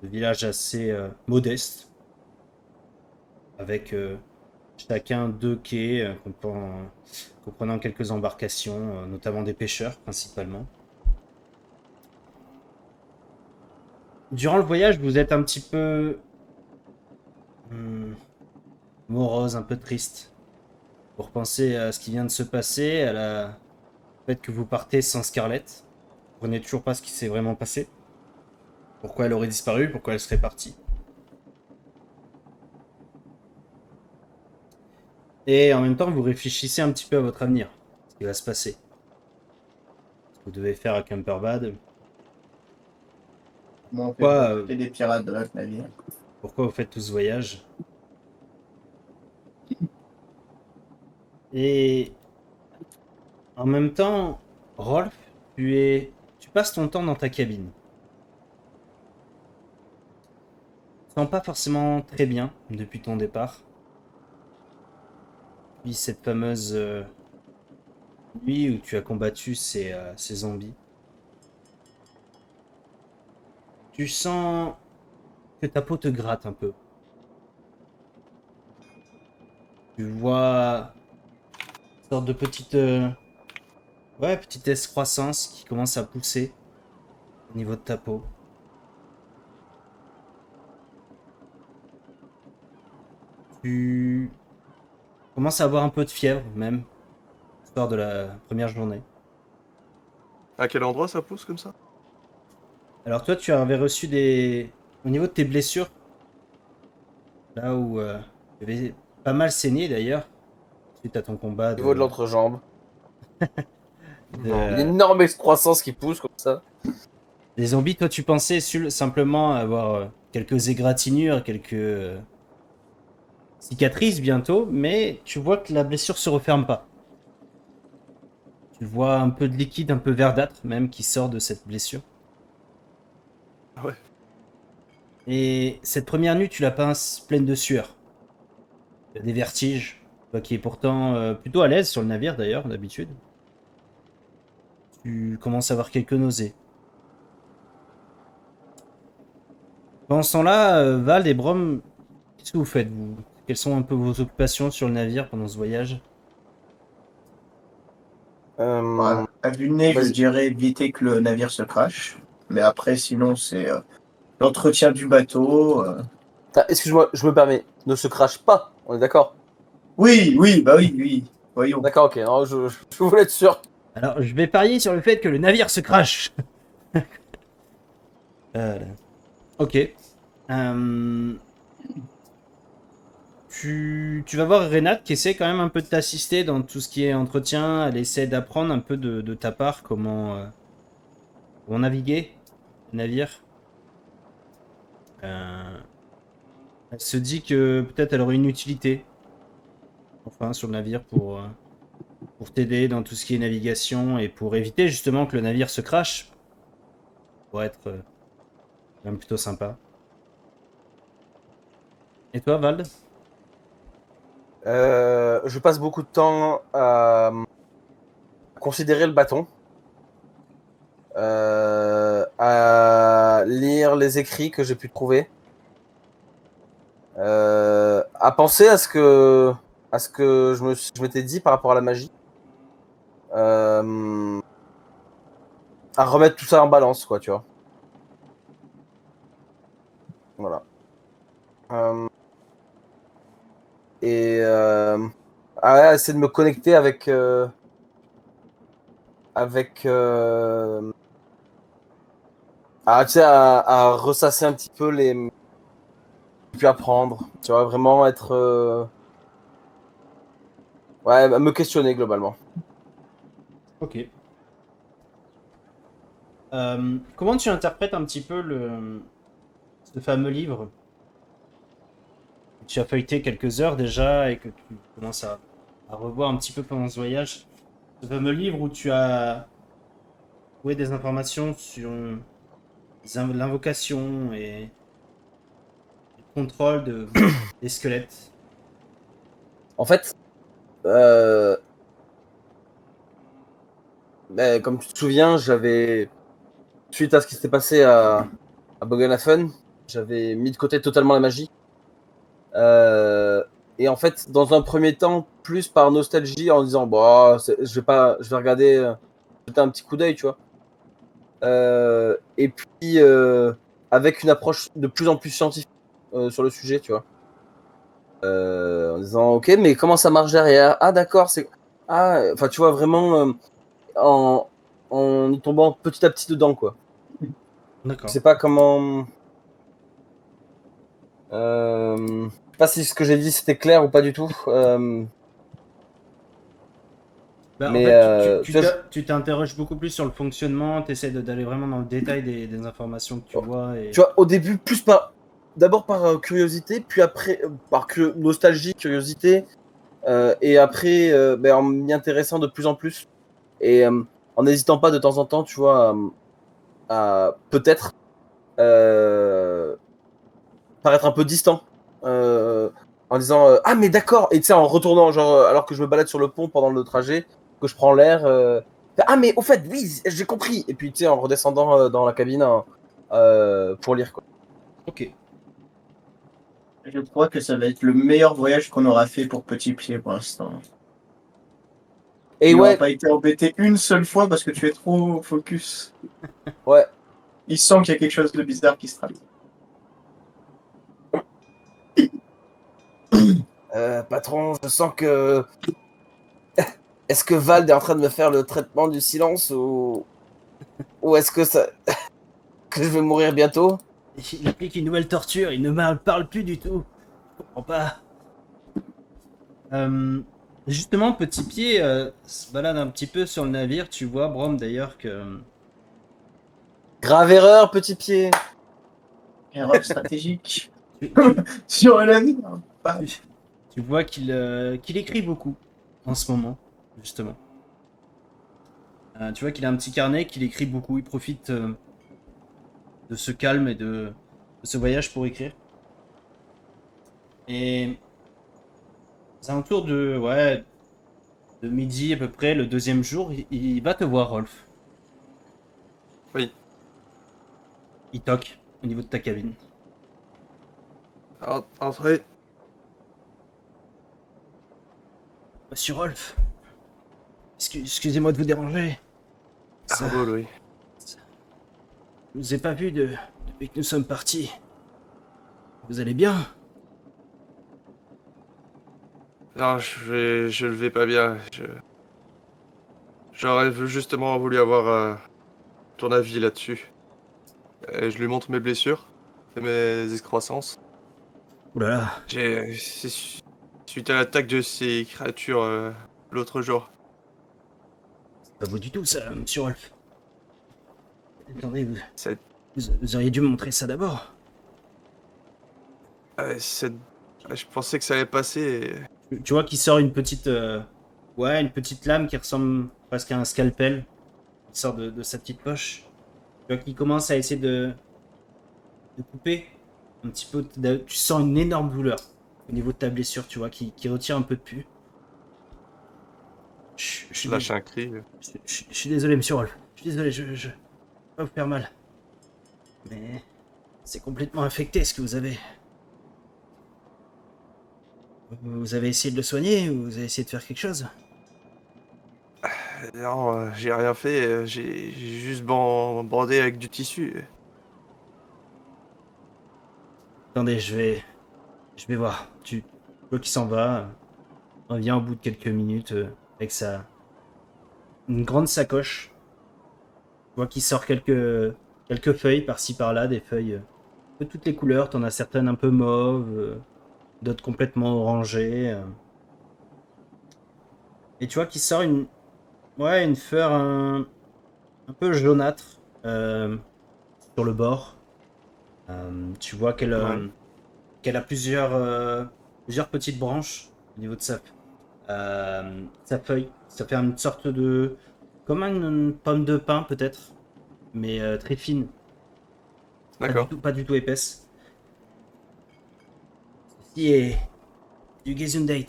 Deux villages assez modestes. Avec chacun 2 quais comprenant quelques embarcations, notamment des pêcheurs principalement. Durant le voyage, vous êtes un petit peu morose, un peu triste. Vous repensez à ce qui vient de se passer, au fait que vous partez sans Scarlett. Vous comprenez toujours pas ce qui s'est vraiment passé. Pourquoi elle aurait disparu, pourquoi elle serait partie. Et en même temps, vous réfléchissez un petit peu à votre avenir, ce qui va se passer. Ce que vous devez faire à Camperbad. Bon, on Pourquoi, fait des pirates de notre navire. pourquoi vous faites tout ce voyage? Et en même temps, Rolf, tu passes ton temps dans ta cabine. Tu te sens pas forcément très bien depuis ton départ. Puis cette fameuse nuit où tu as combattu ces zombies. Tu sens que ta peau te gratte un peu. Tu vois une sorte de petite excroissance qui commence à pousser au niveau de ta peau. Tu commences à avoir un peu de fièvre même, histoire de la première journée. à quel endroit ça pousse comme ça? Alors toi, tu avais reçu au niveau de tes blessures, là où tu avais pas mal saigné d'ailleurs, suite à ton combat Au niveau de l'entrejambe. Une de- énorme excroissance qui pousse comme ça. des zombies. Toi, tu pensais simplement avoir quelques égratignures, quelques cicatrices bientôt, mais tu vois que la blessure se referme pas. Tu vois un peu de liquide, un peu verdâtre même, qui sort de cette blessure. Ouais. Et cette première nuit, tu la passes pleine de sueur. Tu as des vertiges. Toi qui es pourtant plutôt à l'aise sur le navire d'ailleurs, d'habitude. Tu commences à avoir quelques nausées. Pendant ce temps-là, Vald et Brom, qu'est-ce que vous faites, vous? Quelles sont un peu vos occupations sur le navire pendant ce voyage? Voilà. À vue de nez, je Vas-y. dirais éviter que le navire se crache. Mais après, sinon, c'est l'entretien du bateau. Excuse-moi, je me permets. Ne se crache pas, on est d'accord? Oui, oui, bah oui, oui. Voyons. D'accord, ok. Non, je voulais être sûr. Alors, je vais parier sur le fait que le navire se crache. Ok. tu vas voir Renate qui essaie quand même un peu de t'assister dans tout ce qui est entretien. Elle essaie d'apprendre un peu de ta part comment naviguer le navire. Euh, Elle se dit que peut-être elle aurait une utilité, enfin, sur le navire pour t'aider dans tout ce qui est navigation et pour éviter justement que le navire se crache. Pour être quand même plutôt sympa. Et toi, Vald? Je passe beaucoup de temps à considérer le bâton, à lire les écrits que j'ai pu trouver, à penser à ce que je m'étais dit par rapport à la magie, euh, à remettre tout ça en balance, quoi, tu vois. Voilà. Euh, et à essayer de me connecter avec tu sais, à ressasser un petit peu puis apprendre, tu vois, vraiment être ouais, me questionner globalement. Ok. Comment tu interprètes un petit peu ce fameux livre que tu as feuilleté quelques heures déjà et que tu commences à revoir un petit peu pendant ce voyage? Ce fameux livre où tu as trouvé des informations sur l'invocation et le contrôle des squelettes. En fait, euh, comme tu te souviens, suite à ce qui s'était passé à Bogenhafen, j'avais mis de côté totalement la magie. Euh, et en fait, dans un premier temps, plus par nostalgie, en disant, bah, je vais regarder, jeter un petit coup d'œil, tu vois. Et puis, avec une approche de plus en plus scientifique sur le sujet, tu vois. En disant, ok, mais comment ça marche derrière? Ah, d'accord, enfin, tu vois, vraiment en, en y tombant petit à petit dedans, quoi. Je D'accord. sais pas comment. Je sais pas si ce que j'ai dit c'était clair ou pas du tout. Bah, en Mais fait, tu vois, tu t'interroges beaucoup plus sur le fonctionnement, tu essaies d'aller vraiment dans le détail des informations que tu vois. tu vois, au début, d'abord par curiosité, puis après par nostalgie, curiosité, et après en m'y intéressant de plus en plus et en n'hésitant pas de temps en temps, tu vois, à peut-être paraître un peu distant. euh, En disant ah mais d'accord, et tu sais en retournant genre alors que je me balade sur le pont pendant le trajet, que je prends l'air, ah mais au fait oui j'ai compris, et puis tu sais en redescendant dans la cabine pour lire, quoi. Ok. Je crois que ça va être le meilleur voyage qu'on aura fait pour Petit Pied pour l'instant. Et Il n'aura ouais, pas été embêté une seule fois parce que tu es trop focus. ouais. Il sent qu'il y a quelque chose de bizarre qui se trame. Patron, je sens que est-ce que Vald est en train de me faire le traitement du silence, ou est-ce que ça que je vais mourir bientôt? Il applique une nouvelle torture, il ne me parle plus du tout. Je comprends pas. Euh, Justement, Petit Pied se balade un petit peu sur le navire. Tu vois, Brom, d'ailleurs, que Grave erreur, petit pied. Erreur stratégique. tu, tu- Sur un ami. Pas. tu- tu vois qu'il écrit beaucoup en ce moment, justement. Tu vois qu'il a un petit carnet, qu'il écrit beaucoup. Il profite de ce calme et de ce voyage pour écrire. Et aux alentours de midi à peu près, le deuxième jour, il va te voir, Rolf. Oui. Il toque au niveau de ta cabine. Entrez. Monsieur Rolf, excusez-moi de vous déranger. Ça, Ah bon, oui. je vous ai pas vu depuis que nous sommes partis. Vous allez bien? Non, je le vais pas bien. J'aurais justement voulu avoir ton avis là-dessus. Et je lui montre mes blessures et mes excroissances. Ouh là là. J'ai, c'est su- suite à l'attaque de ces créatures l'autre jour. C'est pas vous du tout, ça, monsieur Rolf. Attendez, Cette- vous auriez dû me montrer ça d'abord. cette- Je pensais que ça allait passer. Tu vois qu'il sort une petite, ouais, une petite lame qui ressemble presque à un scalpel. Il sort de sa petite poche. Tu vois qu'il commence à essayer de couper un petit peu. Tu sens une énorme douleur au niveau de ta blessure, tu vois, qui retire un peu de pu. Je lâche un cri. Je suis désolé, monsieur Rolf. Je suis désolé, je vais pas vous faire mal. Mais c'est complètement infecté ce que vous avez. Vous avez essayé de le soigner ou vous avez essayé de faire quelque chose? Non, j'ai rien fait. J'ai juste bandé avec du tissu. Attendez, je vais voir. Tu vois qu'il s'en va. Revient au bout de quelques minutes avec une grande sacoche. Tu vois qu'il sort quelques feuilles par-ci par-là, des feuilles de toutes les couleurs. T'en as certaines un peu mauves, d'autres complètement orangées. Et tu vois qu'il sort une fleur un peu jaunâtre sur le bord. Tu vois Ouais. qu'elle a plusieurs petites branches au niveau de sa feuille. Ça fait une sorte de... comme une pomme de pin peut-être, mais très fine. D'accord. Pas du tout épaisse. Ceci est du Gesundheit,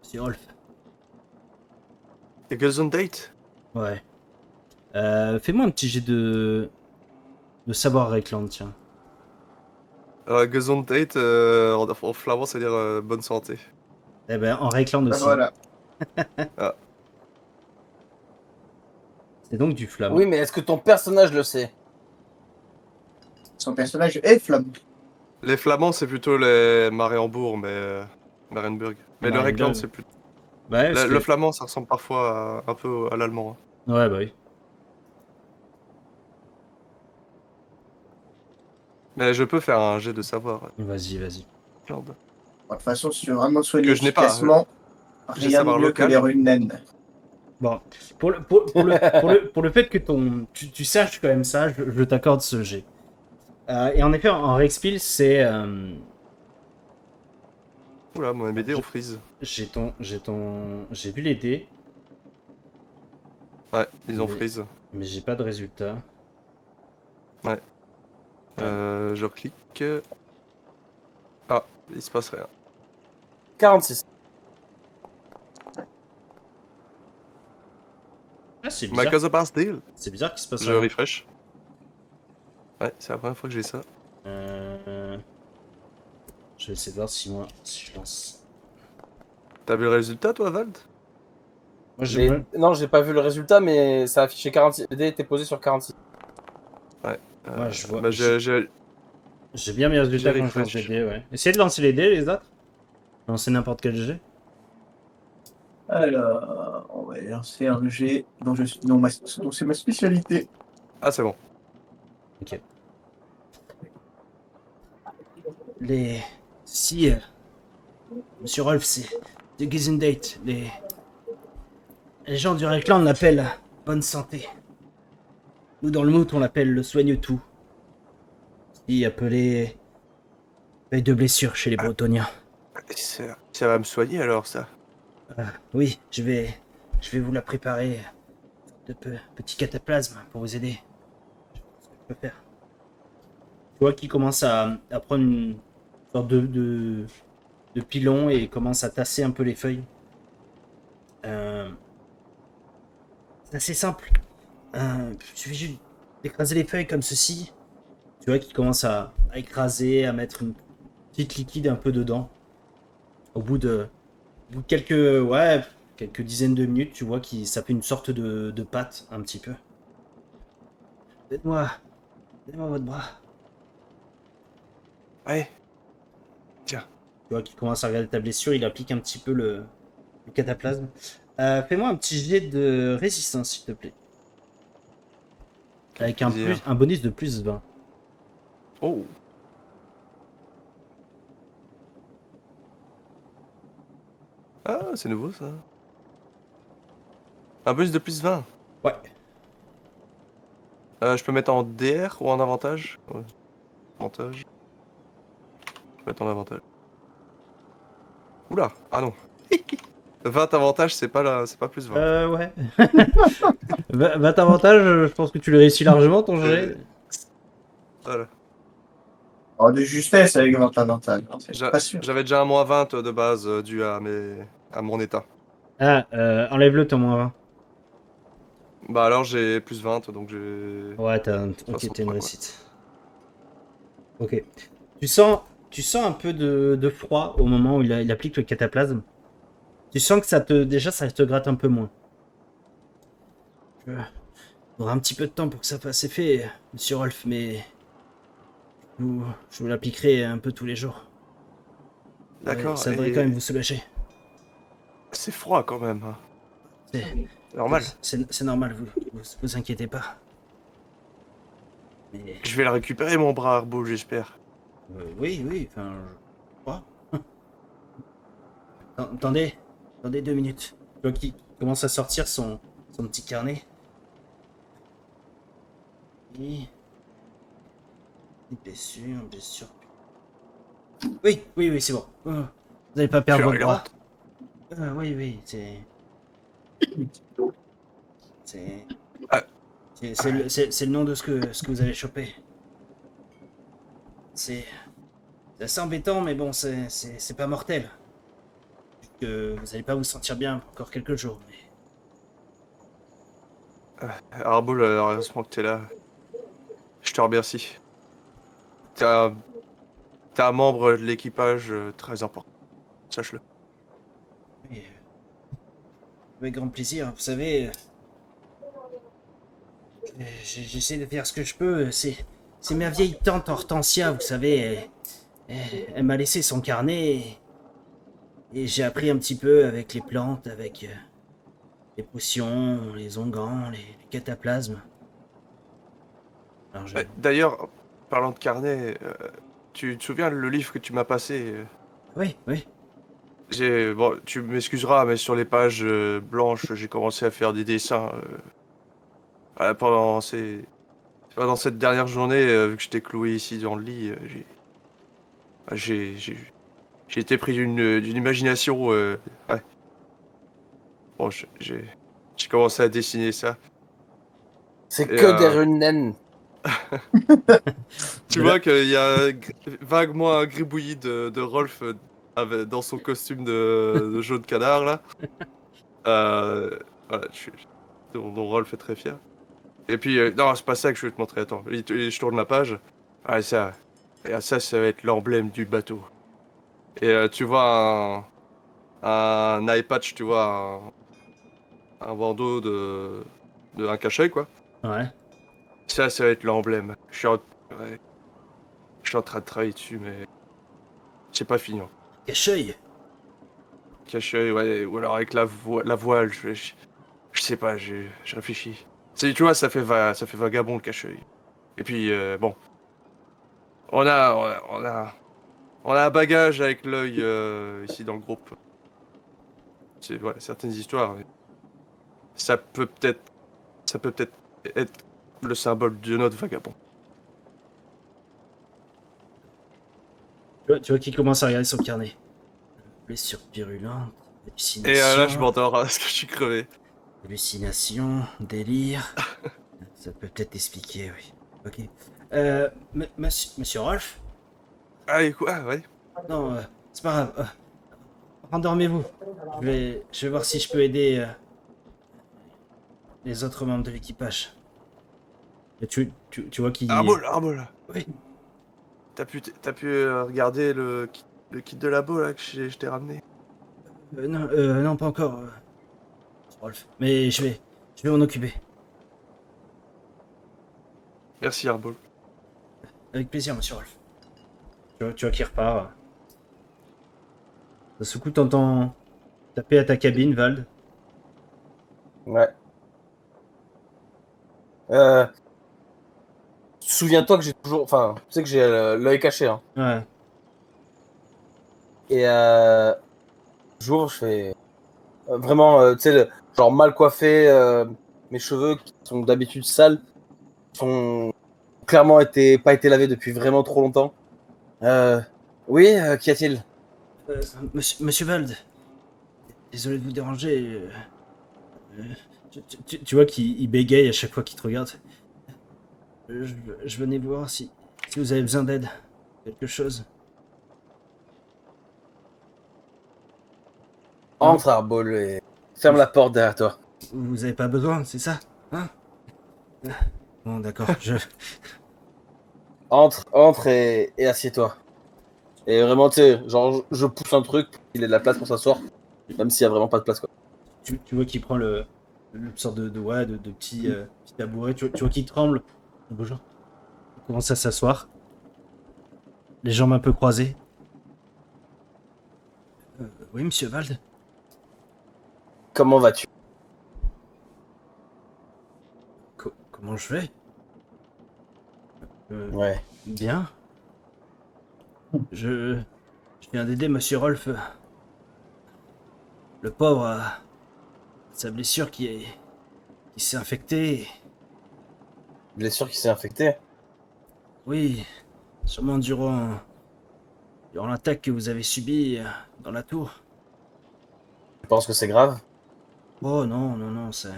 monsieur Rolf. Et Golden Date? Ouais. Fais-moi un petit jet de savoir Reikland, tiens. Alors, Golden Date, en flamand, ça veut dire bonne santé. Eh ben, en Reikland Bah, aussi. voilà. Ah. C'est donc du flamand. Oui, mais est-ce que ton personnage le sait? Son personnage est flamme. Les flamands, c'est plutôt les Marienbourg, mais Marienburg. Mais le Marienburg. Reckland, c'est plus. Ouais, parce Le que... flamand, ça ressemble parfois un peu à l'allemand. Hein. Ouais, bah oui. Mais je peux faire un jet de savoir. Vas-y, vas-y. Merde. De toute façon, si tu veux vraiment soigner Que je n'ai pas, efficacement, j'ai rien de savoir mieux que local. les runes naines. Bon, pour le fait que tu saches quand même ça, je t'accorde ce jet. Et en effet, en Rexpil, c'est... Oula, mon MBD, on freeze. j'ai vu les dés, Ouais, ils ont Mais- freeze. mais j'ai pas de résultat. Je clique. Ah, il se passe rien. 46. Ah, c'est Ma bizarre. case passe deal. C'est bizarre qu'il se passe Je rien. refresh. Ouais, c'est la première fois que j'ai ça. Je vais essayer de voir si je lance. T'as vu le résultat, toi, Vald? Moi, Non, j'ai pas vu le résultat, mais ça a affiché 46. Le dé était posé sur 46. Moi, je vois. Bah, j'ai J'ai bien mes résultats j'ai quand je lance refresh. les dés, ouais. Essayez de lancer les dés, les autres. Lancer n'importe quel jet. Alors, on va lancer un G dont dont c'est ma spécialité. Ah, c'est bon. Ok. Si, Monsieur Rolf, c'est de Gesundheit. Les gens du Reckland l'appellent bonne santé. Nous, dans le mout, on l'appelle le soigne-tout. Si appelé feuille de blessure chez les Bretoniens. Ça va me soigner alors, ça. Oui, je vais vous la préparer. De petit cataplasme pour vous aider. Ce que je peux faire. Tu vois qu'il commence à prendre une sorte de pilon et commence à tasser un peu les feuilles. C'est assez simple. Il suffit juste d'écraser les feuilles comme ceci. Tu vois qu'il commence à écraser, à mettre une petite liquide un peu dedans. Au bout de quelques dizaines de minutes, tu vois que ça fait une sorte de pâte un petit peu. Donnez-moi votre bras. Ouais. Tu vois qu'il commence à regarder ta blessure, il applique un petit peu le cataplasme. Fais-moi un petit jet de résistance, s'il te plaît. Avec un bonus de plus 20. Oh. Ah, c'est nouveau ça. Un bonus de plus 20. Ouais. Je peux mettre en DR ou en avantage? Ouais. Avantage. Je peux mettre en avantage. Oula, ah non. 20 avantages, c'est pas plus 20. Ouais. 20 avantages, je pense que tu le réussis largement ton jet. Voilà. Oh, de justesse avec 20 avantages. C'est J'a- pas sûr. J'avais déjà un moins 20 de base dû à mon état. Ah, enlève-le ton moins 20. Bah alors j'ai plus 20, donc j'ai Ouais, ok, t'as une 63, quoi. réussite. Ok. Tu sens un peu de froid au moment où il applique le cataplasme. Tu sens que déjà, ça te gratte un peu moins. Il faudra un petit peu de temps pour que ça fasse effet, monsieur Rolf, mais je vous l'appliquerai un peu tous les jours. Ouais, D'accord, ça devrait quand même et vous soulager. c'est froid quand même, hein. C'est C'est normal. c'est normal, vous inquiétez pas. Mais Je vais le récupérer mon bras Arbo, j'espère. oui, enfin, je crois. Attendez 2 minutes. Tu vois qu'il commence à sortir son petit carnet. Et... blessure. Oui, c'est bon. Vous n'allez pas perdre votre bras. Rentre. Oui, c'est Ah, c'est le nom de ce que vous avez chopé. C'est c'est assez embêtant, mais bon, c'est pas mortel. Que vous allez pas vous sentir bien encore quelques jours. Mais... Arbo, heureusement que t'es là. Je te remercie. T'es un, t'es un membre de l'équipage très important. Sache-le. Oui, avec grand plaisir. Vous savez, j'essaie de faire ce que je peux. C'est ma vieille tante Hortensia, vous savez. Elle m'a laissé son carnet et j'ai appris un petit peu avec les plantes, avec les potions, les onguents, les cataplasmes. Alors D'ailleurs, parlant de carnet, tu te souviens le livre que tu m'as passé oui. Bon, tu m'excuseras, mais sur les pages blanches, j'ai commencé à faire des dessins. Pendant cette dernière journée, vu que j'étais cloué ici dans le lit, j'ai j'ai- j'ai été pris d'une imagination. Ouais. Bon, j'ai commencé à dessiner ça. C'est Et, que des runes naines. tu De là- vois qu'il y a vaguement un gribouillis de Rolf dans son costume de jaune canard là. Euh, voilà, dont Rolf est très fier. Et puis, non, c'est pas ça que je vais te montrer. Attends, je tourne la page. Ah, ça va être l'emblème du bateau. Et tu vois un eye patch, tu vois, un bandeau de un cachet, quoi. Ouais. Ça va être l'emblème. Ouais, je suis en train de travailler dessus, mais c'est pas fini, hein. Cache-œil. Cachet, ouais, ou alors avec la voile, je sais pas, je réfléchis. Tu vois, ça fait vagabond le cachet. Et puis, bon, on a, on a, on a un bagage avec l'œil ici dans le groupe. C'est voilà, certaines histoires. Mais ça peut peut-être être le symbole de notre vagabond. Tu vois qu'il commence à regarder son carnet. Blessure virulente, Et là, je hallucination, m'endors parce que je suis crevé. délire. Ça peut peut-être expliquer, oui. Ok. Monsieur Rolf? Ah, et quoi? Ouais. Non, c'est pas grave. Rendormez-vous. Je vais voir si je peux aider les autres membres de l'équipage. Et tu vois qu'il... Arbol. Oui. T'as pu regarder le kit de labo là que je t'ai ramené? Non, pas encore, Rolf. Mais je vais m'en occuper. Merci, Arbol. Avec plaisir, monsieur Rolf. Tu vois qu'il repart. D'un seul coup, t'entends taper à ta cabine, Vald. Ouais. Euh, Souviens-toi que j'ai toujours. Enfin, tu sais que j'ai l'œil caché. Hein. Ouais. Et j'ouvre, je fais vraiment, tu sais, genre mal coiffé, mes cheveux qui sont d'habitude sales sont clairement pas été lavés depuis vraiment trop longtemps. Oui, qu'y a-t-il? Monsieur Vald, désolé de vous déranger. Euh, tu vois qu'il bégaye à chaque fois qu'il te regarde. Je, je venais voir si vous avez besoin d'aide. Quelque chose. Non, Entre, Arbol, et ferme la porte derrière toi. vous avez pas besoin, c'est ça? Hein? Bon, d'accord, Entre et assieds-toi. Et vraiment, tu sais, genre, je pousse un truc pour qu'il ait de la place pour s'asseoir, même s'il y a vraiment pas de place, quoi. Tu vois qu'il prend le sorte de petit tabouret. Tu vois qu'il tremble. Bonjour. Il commence à s'asseoir. Les jambes un peu croisées. Oui, monsieur Vald. Comment vas-tu? Comment je vais? Ouais. Bien. Je, je viens d'aider monsieur Rolf. Le pauvre a sa blessure qui s'est infectée. Blessure qui s'est infectée? Oui, sûrement durant l'attaque que vous avez subie dans la tour. Je pense que c'est grave. Oh non, non, non, ça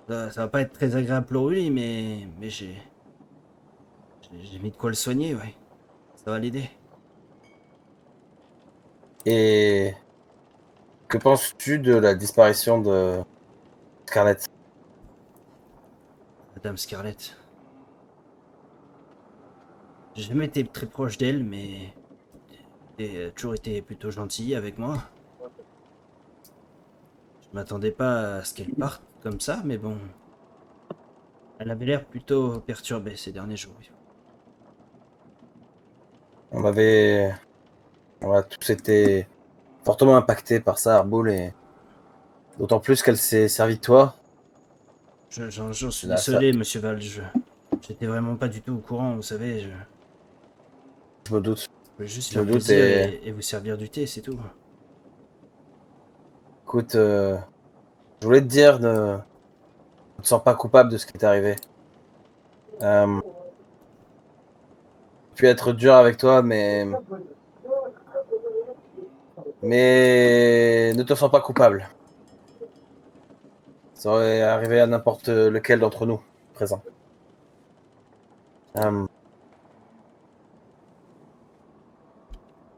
va pas être très agréable pour lui, mais j'ai mis de quoi le soigner, ouais. Ça va l'aider. Et que penses-tu de la disparition de Scarlett? Madame Scarlett. J'ai jamais été très proche d'elle, mais elle a toujours été plutôt gentille avec moi. Je m'attendais pas à ce qu'elle parte comme ça, mais bon. Elle avait l'air plutôt perturbée ces derniers jours. On avait, on a tous été fortement impactés par ça, Arbol, et d'autant plus qu'elle s'est servie de toi. J'en suis Là, ça, désolé, monsieur Val. J'étais vraiment pas du tout au courant, vous savez. Je je me doute. voulais juste Je me faire doute plaisir et et vous servir du thé, c'est tout. écoute, je voulais te dire, ne te sens pas coupable de ce qui t'est arrivé. J'ai pu être dur avec toi, mais ne te sens pas coupable. Ça aurait arrivé à n'importe lequel d'entre nous présent.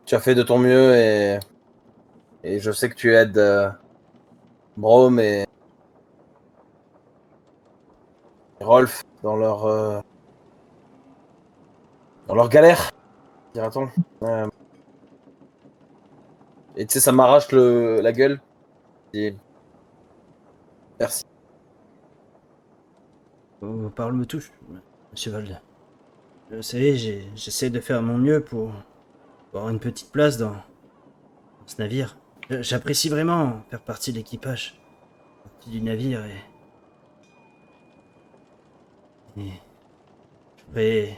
Tu as fait de ton mieux et je sais que tu aides Brome et Rolf dans leur galère, dira-t-on. Et tu sais, ça m'arrache la gueule. Et merci. Vos paroles me touchent, monsieur Val. Vous savez, j'essaie de faire mon mieux pour avoir une petite place dans ce navire. J'apprécie vraiment faire partie de l'équipage, partie du navire et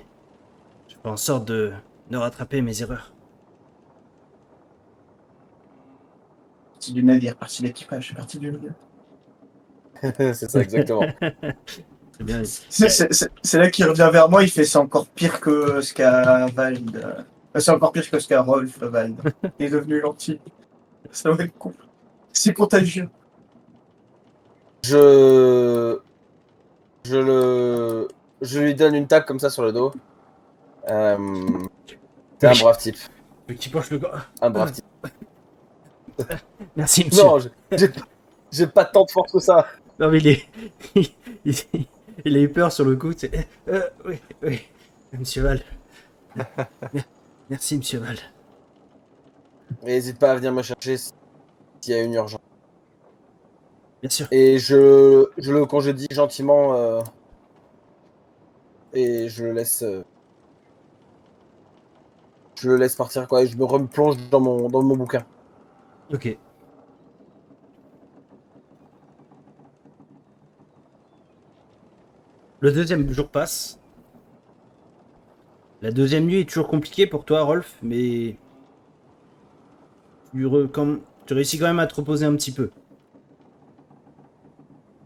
je ferai en sorte de rattraper mes erreurs. Partie du navire, partie de l'équipage, partie du navire. C'est ça, exactement. C'est bien. C'est là qu'il revient vers moi, il fait c'est encore pire que ce qu'a Vald. C'est encore pire que ce qu'a Rolf Vald. Il est devenu gentil. Ça va être cool. C'est contagieux. Je, je lui donne une tape comme ça sur le dos. T'es un brave type. Qui penche le gars. Un brave type. Merci, monsieur. Non, j'ai pas tant de force que ça. Non, mais il, il a eu peur sur le coup. Oui, oui, monsieur Val. Merci, monsieur Val. Et n'hésite pas à venir me chercher s'il y a une urgence. Bien sûr. Et je le congédie gentiment et je le laisse partir quoi. Et je me replonge dans mon bouquin. Ok. Le deuxième jour passe. La deuxième nuit est toujours compliquée pour toi, Rolf, mais tu réussis quand même à te reposer un petit peu.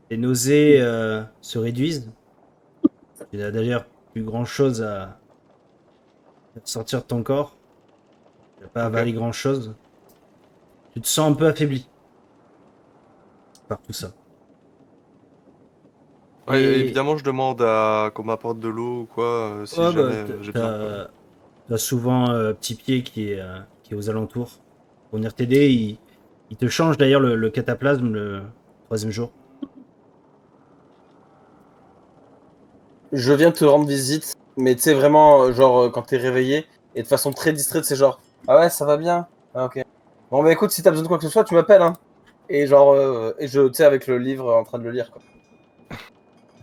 Tes nausées se réduisent. Tu n'as d'ailleurs plus grand chose à sortir de ton corps. Tu n'as pas Ok. avalé grand chose. Tu te sens un peu affaibli par tout ça. Ouais, Et évidemment, je demande à qu'on m'apporte de l'eau ou quoi, si ouais, bah, jamais j'ai besoin de quoi. t'as souvent Petit Pied qui est aux alentours pour venir t'aider. Il te change d'ailleurs le cataplasme le troisième jour. Je viens te rendre visite, mais tu sais, vraiment, genre, quand t'es réveillé, et de façon très distraite, c'est genre, ah ouais, ça va bien? Ah, ok. Bon, bah écoute, si t'as besoin de quoi que ce soit, tu m'appelles, hein. Et genre, tu sais, avec le livre en train de le lire, quoi.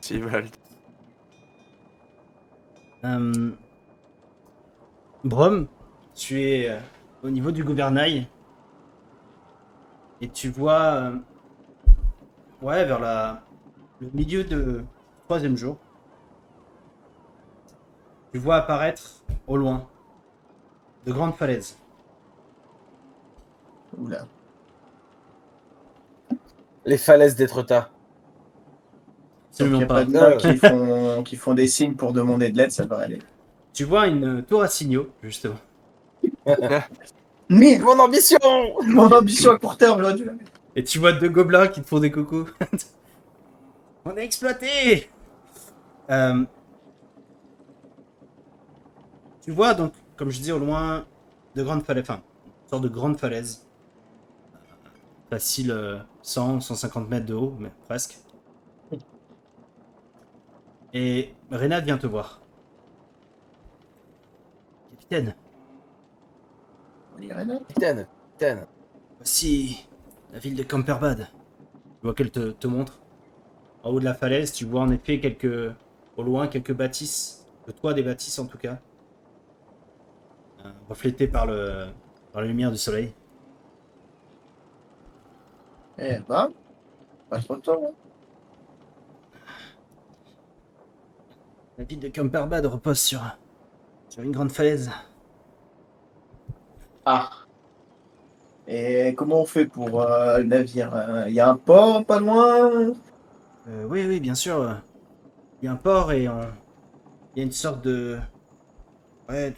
Sivald. Euh, Brom, tu es au niveau du gouvernail et tu vois, ouais, vers le milieu de troisième jour, tu vois apparaître au loin de grandes falaises. Oula. Les falaises d'Étretat. Donc il Absolument n'y a pas pas. de nains qui font des signes pour demander de l'aide, ça devrait aller. Tu vois une tour à signaux, justement. Mais Mon ambition! mon ambition à court terme, j'aurais dû la mettre. Et tu vois deux gobelins qui te font des cocos. On est exploité. Euh, Tu vois donc, comme je dis au loin, de grandes falaises, enfin, une sorte de grande falaise. Facile 100, 150 mètres de haut, mais presque. Et Reynad vient te voir. Capitaine, On dirait là. Capitaine, capitaine. voici la ville de Camperbad. Tu vois qu'elle te montre. En haut de la falaise, tu vois en effet au loin quelques bâtisses, le toit des bâtisses en tout cas, reflétées par la lumière du soleil. Eh ben, pas trop tôt. Hein. La ville de Camperbad repose sur une grande falaise. Ah. Et comment on fait pour le navire? Il y a un port pas loin? Oui, oui, bien sûr. Il y a un port et il y a une sorte ouais,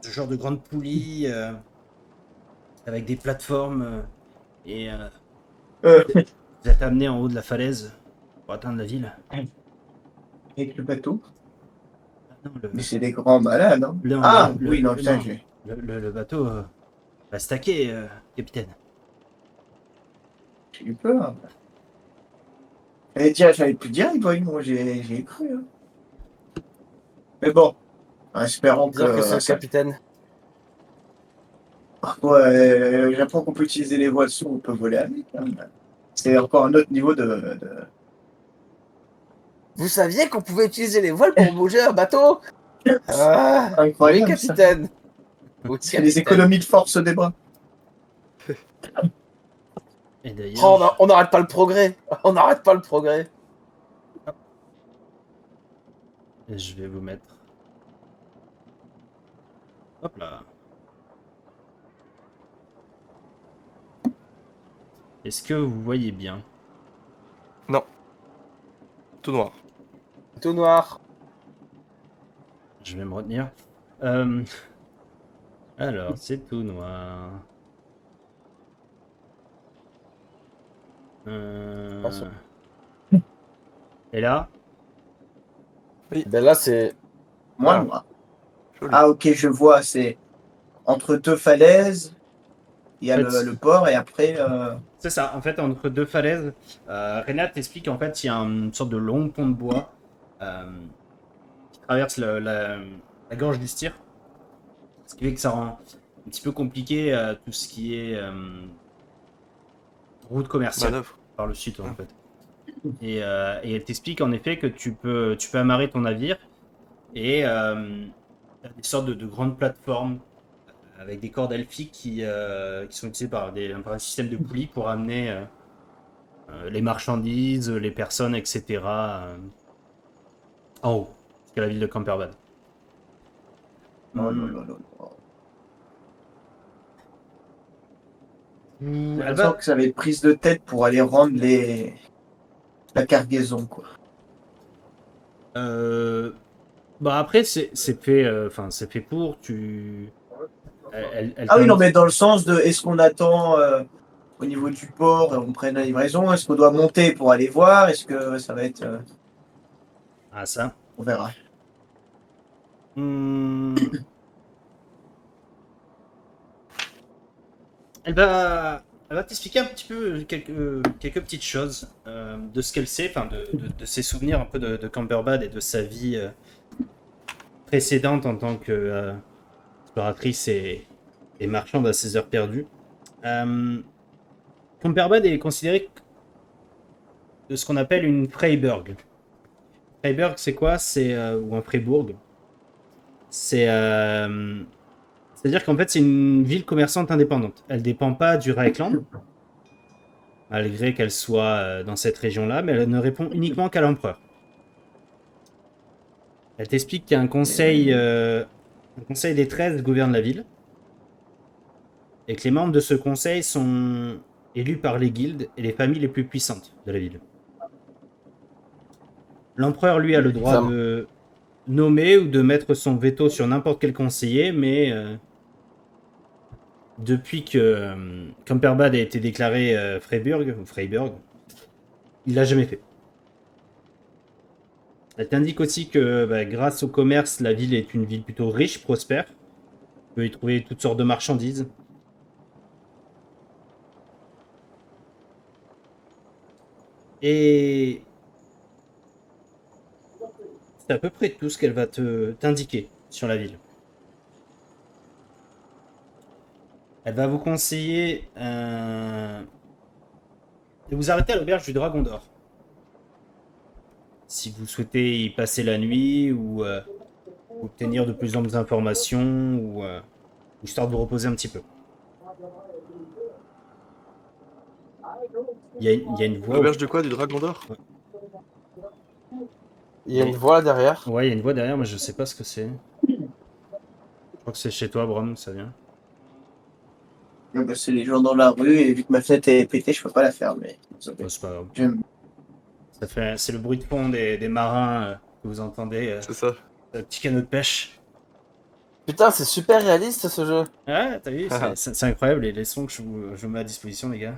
de genre de grande poulie avec des plateformes et Euh, vous êtes amené en haut de la falaise pour atteindre la ville. avec le bateau? Ah non, Mais c'est des grands malades, hein. non, Ah, oui, non, putain, non, le bateau va stacker, capitaine. j'ai eu peur. Et tiens, j'avais pu dire, voyons, moi j'ai cru. Hein. Mais bon, espérons Bien que que c'est le ça. capitaine. Ouais, j'apprends qu'on peut utiliser les voiles sous, on peut voler avec. Hein. C'est encore un autre niveau Vous saviez qu'on pouvait utiliser les voiles pour bouger un bateau? Ah, oui, incroyable ça. capitaine. Oui, C'est les capitaine. économies de force des bras. Et d'ailleurs, Oh, on n'arrête pas le progrès. On n'arrête pas le progrès. je vais vous mettre. Hop là. Est-ce que vous voyez bien? Non, tout noir. Tout noir. Je vais me retenir. Euh, alors, c'est tout noir. Attention. Et là, Ben là, c'est. Moi, Ah, moi. joli. Ah, ok, je vois, c'est entre deux falaises, il y a en fait, le port et après. c'est ça. En fait, entre deux falaises, Renat t'explique qu'en fait, il y a une sorte de long pont de bois qui traverse la gorge du Styr. Ce qui fait que ça rend un petit peu compliqué tout ce qui est route commerciale Manœuvre. par le sud, en Ah. fait. Et elle t'explique en effet que tu peux amarrer ton navire et t'as des sortes de grandes plateformes avec des cordes elfiques qui sont utilisées par un système de poulies pour amener les marchandises, les personnes, etc. En haut, jusqu'à la ville de Camperbad. Oh là Hmm. là là là. J'ai Elle l'impression va, que ça avait être prise de tête pour aller rendre la cargaison, quoi. bah après, c'est fait, enfin, c'est fait pour, elle Ah oui, non, t'indique. mais dans le sens de est-ce qu'on attend au niveau du port, on prenne la livraison? Est-ce qu'on doit monter pour aller voir? Est-ce que ça va être. Ah, ça. On verra. Hmm, elle va t'expliquer un petit peu quelques petites choses de ce qu'elle sait, enfin de ses souvenirs un peu de Camberbad et de sa vie précédente en tant que exploratrice et marchande à ses heures perdues. Euh, Camberbad est considéré de ce qu'on appelle une Freiburg. Freiburg, c'est quoi? Ou un Freiburg. C'est-à-dire qu'en fait, c'est une ville commerçante indépendante. Elle dépend pas du Reichland, malgré qu'elle soit dans cette région-là, mais elle ne répond uniquement qu'à l'empereur. Elle t'explique qu'il y a un conseil des 13 gouverne la ville, et que les membres de ce conseil sont élus par les guildes et les familles les plus puissantes de la ville. L'empereur, lui, a le droit Ça, de nommer ou de mettre son veto sur n'importe quel conseiller, mais depuis que Camperbad a été déclaré Freiburg, il l'a jamais fait. Elle t'indique aussi que grâce au commerce, la ville est une ville plutôt riche, prospère. Tu peux y trouver toutes sortes de marchandises. Et c'est à peu près tout ce qu'elle va t'indiquer sur la ville. Elle va vous conseiller de vous arrêter à l'auberge du Dragon d'Or. Si vous souhaitez y passer la nuit ou obtenir de plus amples informations ou histoire de vous reposer un petit peu. Il y a une voix. L'auberge de quoi? Du Dragon d'Or? il y a une voix là derrière. Ouais, il y a une voix derrière, mais je sais pas ce que c'est. Je crois que c'est chez toi, Brom, ça vient. Donc, c'est les gens dans la rue, et vu que ma fenêtre est pétée, je peux pas la fermer. Oh, c'est pas grave. J'aime. C'est le bruit de fond des marins que vous entendez. C'est ça. Le petit canot de pêche. Putain, c'est super réaliste ce jeu. Ouais, t'as vu, c'est incroyable les sons que je vous mets à disposition, les gars.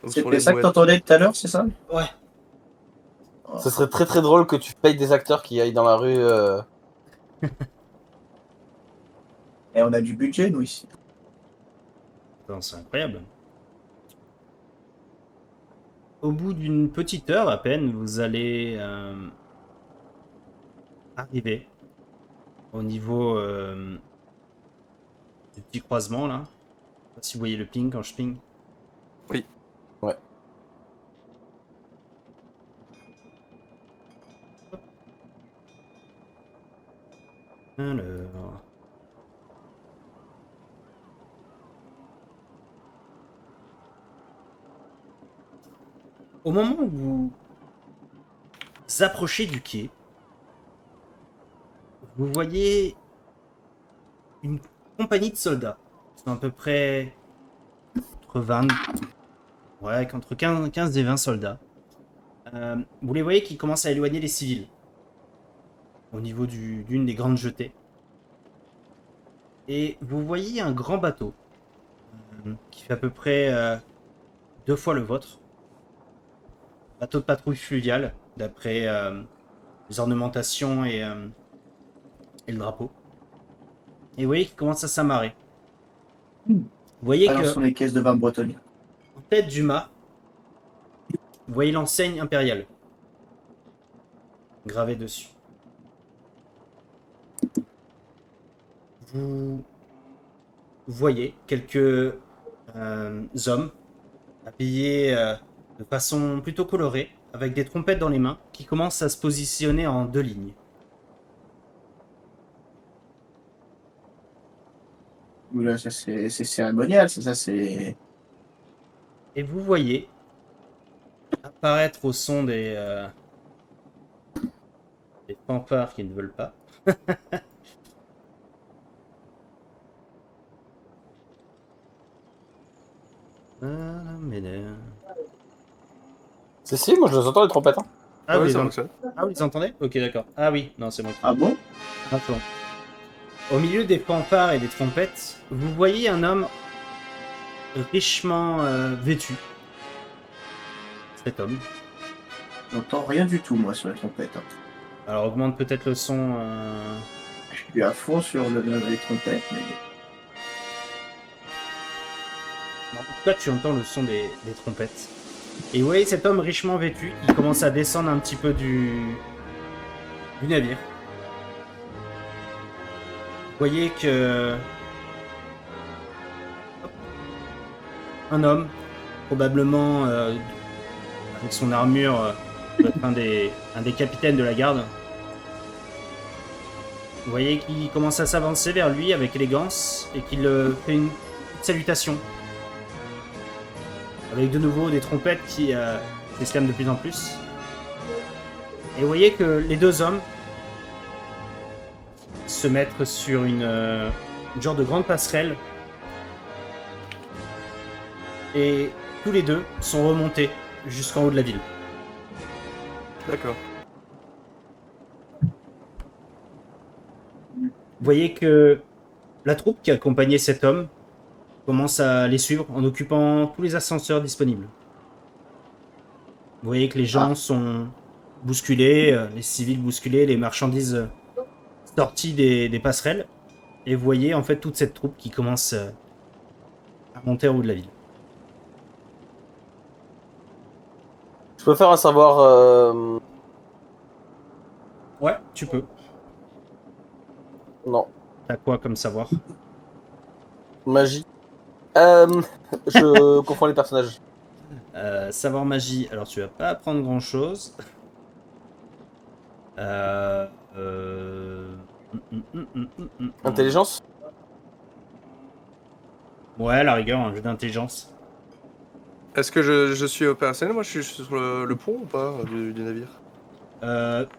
Où sont C'était les ça que mouettes? t'entendais tout à l'heure, c'est ça? Ouais. Oh. Ce serait très très drôle que tu payes des acteurs qui aillent dans la rue. Et on a du budget, nous, ici. C'est incroyable. Au bout d'une petite heure à peine, vous allez arriver au niveau du petit croisement là. Je sais pas si vous voyez le ping quand je ping. Oui. Ouais. Alors. Au moment où vous approchez du quai, vous voyez une compagnie de soldats. Ils sont à peu près entre 20, ouais, entre 15 et 20 soldats. Vous les voyez qui commencent à éloigner les civils au niveau d'une des grandes jetées. Et vous voyez un grand bateau qui fait à peu près 2 fois le vôtre. Bateau de patrouille fluviale, d'après les ornementations et le drapeau. Et vous voyez qu'il commence à s'amarrer. Vous voyez Alors, ce que sont les caisses de vin bretonne. en tête du mât, vous voyez l'enseigne impériale gravée dessus. Vous voyez quelques hommes habillés de façon plutôt colorée, avec des trompettes dans les mains, qui commencent à se positionner en 2 lignes. Oula, ça, c'est cérémonial, ça, c'est. Et vous voyez apparaître au son des fanfares qui ne veulent pas. Si, moi je les entends les trompettes. Hein. Ah, Ouais, vous ça les fonctionne. ah, vous les entendez? Ok, d'accord. Ah oui, non, c'est moi qui... Ah bon? Attends. Au milieu des fanfares et des trompettes, vous voyez un homme richement vêtu. Cet homme. J'entends rien du tout, moi, sur la trompette. Hein. Alors augmente peut-être le son. Je suis à fond sur les trompettes, mais... En tout cas, tu entends le son des trompettes. Et vous voyez cet homme richement vêtu qui commence à descendre un petit peu du navire. Vous voyez que un homme, probablement avec son armure, doit être un des capitaines de la garde. Vous voyez qu'il commence à s'avancer vers lui avec élégance et qu'il fait une petite salutation. Avec de nouveau des trompettes qui s'exclament de plus en plus. Et vous voyez que les deux hommes se mettent sur une genre de grande passerelle. Et tous les deux sont remontés jusqu'en haut de la ville. D'accord. Vous voyez que la troupe qui accompagnait cet homme commence à les suivre en occupant tous les ascenseurs disponibles. Vous voyez que les gens sont bousculés, les civils bousculés, les marchandises sorties des passerelles. Et vous voyez en fait toute cette troupe qui commence à monter en haut de la ville. Je peux faire un savoir. Ouais, tu peux. Non, T'as quoi comme savoir? magie. Je confonds les personnages. Savoir magie, alors tu vas pas apprendre grand chose. Euh, euh, Intelligence. Ouais, à la rigueur, un jeu d'intelligence. Est-ce que je suis opérationnel? Moi, je suis sur le pont ou pas du navire?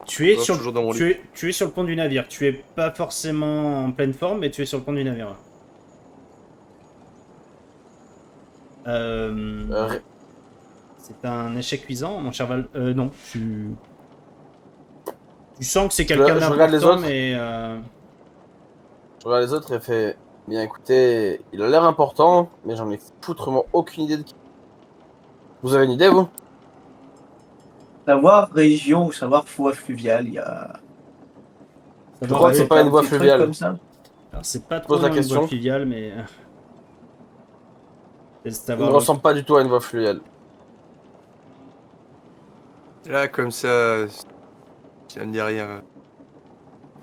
Tu es Non, sur toujours dans mon lit. tu es sur le pont du navire. Tu es pas forcément en pleine forme, mais tu es sur le pont du navire. Euh, C'est un échec cuisant, mon cher Val. Non, tu sens que c'est quelqu'un je regarde les d'important, autres. mais Je regarde les autres et fait. Bien écoutez, il a l'air important, mais j'en ai foutrement aucune idée de qui. Vous avez une idée, vous? Savoir région ou savoir voie fluviale, il y a... Je crois que c'est pas une voie petit truc fluviale. comme ça. alors c'est pas Pose trop la une voie question. fluviale, mais c'est Il ne savoir ressemble pas du tout à une voie fluviale. Là, comme ça me dit rien.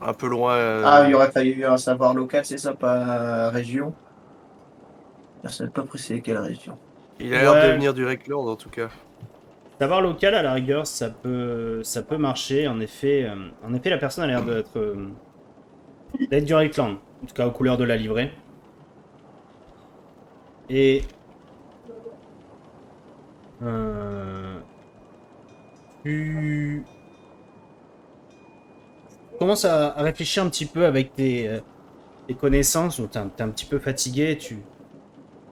Un peu loin. Ah, il aurait fallu un savoir local, c'est ça, pas région. Je ne sais pas préciser quelle région. Il a l'air de Ouais. venir du Reckland en tout cas. savoir local à la rigueur, ça peut marcher. En effet, la personne a l'air d'être du Reikland, en tout cas aux couleurs de la livrée. Et tu commences à réfléchir un petit peu avec tes connaissances. T'es un petit peu fatigué, tu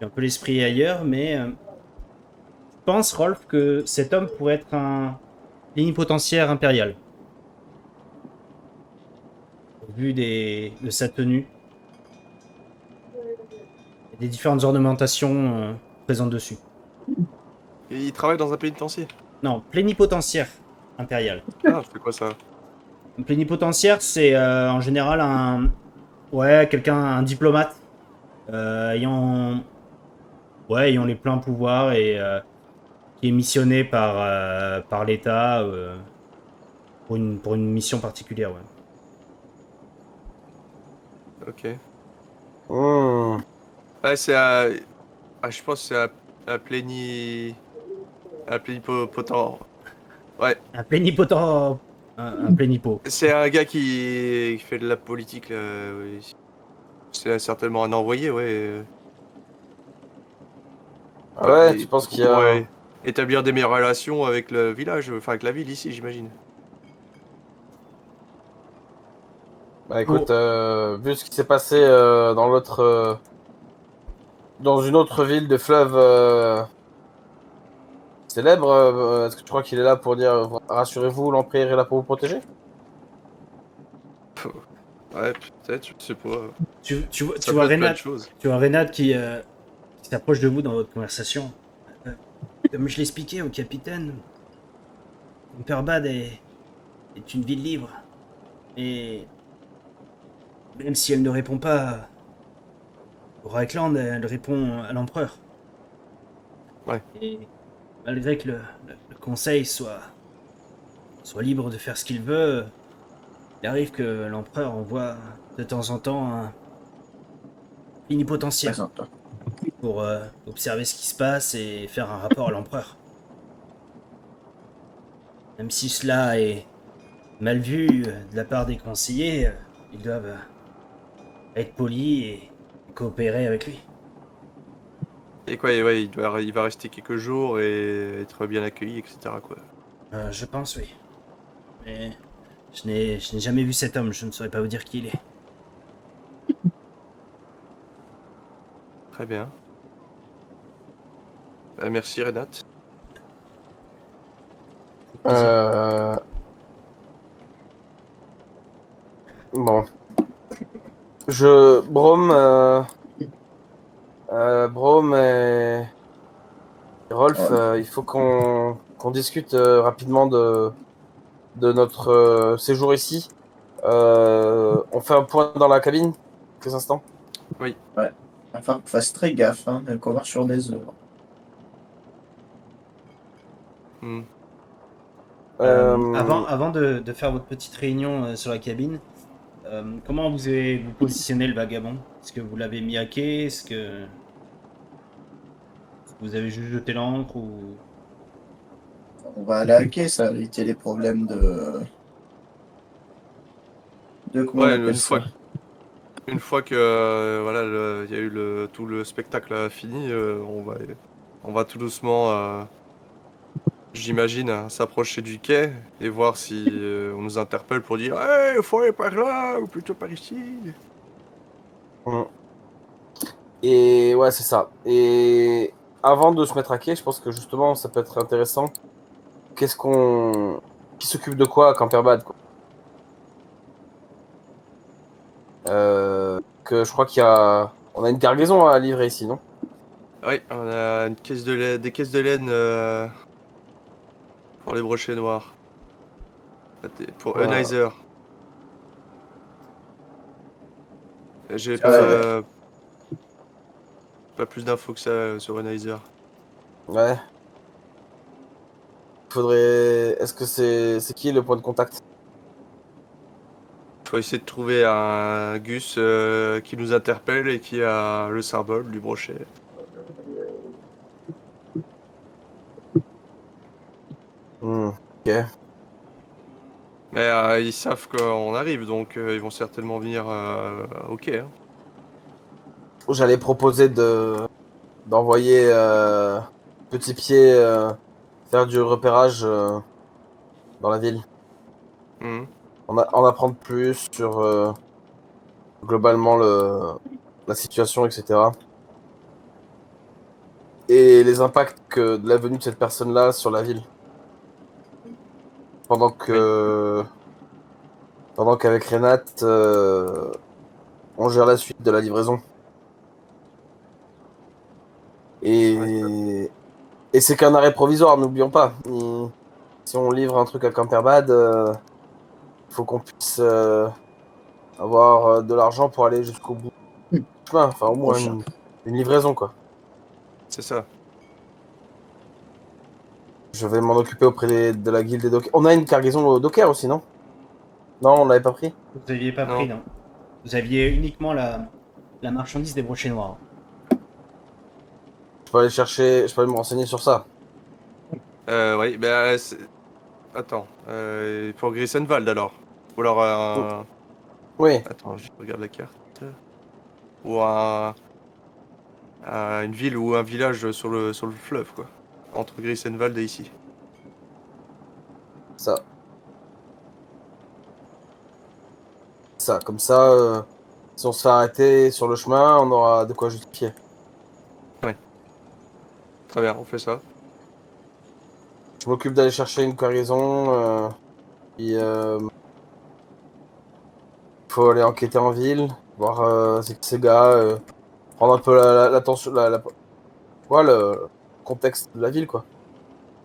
as un peu l'esprit ailleurs, mais tu penses, Rolf, que cet homme pourrait être un plénipotentiaire impérial. Au vu de sa tenue et des différentes ornementations présentes dessus. Et il travaille dans un pénitencier. Non, plénipotentiaire impérial. Ah, c'est quoi ça? Un plénipotentiaire, c'est en général un diplomate ayant les pleins pouvoirs et qui est missionné par l'État pour une mission particulière. Ouais. Ok. Hmm. Ouais, c'est à. Ah, je pense que c'est à plénipotent. Ouais. Un plénipotent, un plénipo. C'est un gars qui fait de la politique là. Oui. C'est certainement un envoyé, ouais. Ah ouais, Et tu penses qu'il y pour a. établir des meilleures relations avec le village, enfin avec la ville ici, j'imagine. Bah écoute, vu ce qui s'est passé dans l'autre. dans une autre ville de fleuve célèbre, est-ce que tu crois qu'il est là pour dire rassurez-vous, l'Empire est là pour vous protéger? Ouais, peut-être, je sais pas. Tu Ça vois peut être plein de Renat, choses. tu vois Renat qui s'approche de vous dans votre conversation. Euh, Comme je l'expliquais au capitaine, Umperbad est une ville libre. Et même si elle ne répond pas au Reichland, elle répond à l'empereur. Ouais. Et malgré que le conseil soit libre de faire ce qu'il veut, il arrive que l'empereur envoie de temps en temps un plénipotentiaire Présente-toi. pour observer ce qui se passe et faire un rapport à l'empereur. Même si cela est mal vu de la part des conseillers, ils doivent être polis et coopérer avec lui. Et quoi, et ouais, il va rester quelques jours et être bien accueilli, etc. quoi. Je pense, oui. Mais je n'ai jamais vu cet homme, je ne saurais pas vous dire qui il est. Très bien. Merci Renat. Plaisir. Bon. Brome et Rolf, Ouais. il faut qu'on discute rapidement de notre séjour ici. On fait un point dans la cabine, quelques instants. Oui. Ouais. Enfin, qu'on fasse très gaffe, hein, qu'on marche sur des œufs. Hmm. Avant de faire votre petite réunion sur la cabine, comment vous avez vous positionné le vagabond? Est-ce que vous l'avez mis à quai? Est-ce que vous avez juste jeté l'ancre ou... On va aller à quai, ça va éviter les problèmes de comment on Ouais, appelle ça? une fois que voilà, il y a eu tout le spectacle fini, on va tout doucement, j'imagine, s'approcher du quai et voir si on nous interpelle pour dire «Hey, faut aller par là ou plutôt par ici». Mm. Et ouais, c'est ça. Et avant de se mettre à quai, je pense que justement, ça peut être intéressant. Qu'est-ce qu'on... Qui s'occupe de quoi à Camperbad, quoi. Que je crois qu'il y a... On a une cargaison à livrer ici, non? Oui, on a une caisse de laine, des caisses de laine pour les brochets noirs, pour Voilà. Eunizer. J'ai Ouais, pas plus d'infos que ça sur Eunizer. Ouais. Faudrait... Est-ce que c'est qui le point de contact? Faut essayer de trouver un Gus qui nous interpelle et qui a le symbole du brochet. Ok. Mais ils savent qu'on arrive, donc ils vont certainement venir ok. Hein. J'allais proposer d'envoyer Petit Pied faire du repérage dans la ville. Mhm. En apprendre plus sur globalement la situation, etc. Et les impacts que de la venue de cette personne-là sur la ville. Pendant Oui, que pendant qu'avec Renat, on gère la suite de la livraison. ouais, Et, et c'est qu'un arrêt provisoire, n'oublions pas. Si on livre un truc à Camperbad, il faut qu'on puisse avoir de l'argent pour aller jusqu'au bout Hmm. du chemin. Enfin, au moins prochain. une livraison, quoi. c'est ça. Je vais m'en occuper auprès de la guilde des dockers. On a une cargaison au docker aussi, non? Non, on l'avait pas pris. Vous n'aviez pas pris, Non. non. Vous aviez uniquement la marchandise des brochets noirs. Je peux aller chercher, je peux aller me renseigner sur ça. Oui, ben attends. Pour Grissenwald alors. Ou alors Oui, attends, je regarde la carte. Ou une ville ou un village sur le fleuve quoi. Entre Grissenwald et ici. ça. Ça, comme ça, si on se fait arrêter sur le chemin, on aura de quoi justifier. Très bien, on fait ça. Je m'occupe d'aller chercher une cargaison. Puis faut aller enquêter en ville, voir ces gars, prendre un peu l'attention, ouais, le contexte de la ville, quoi.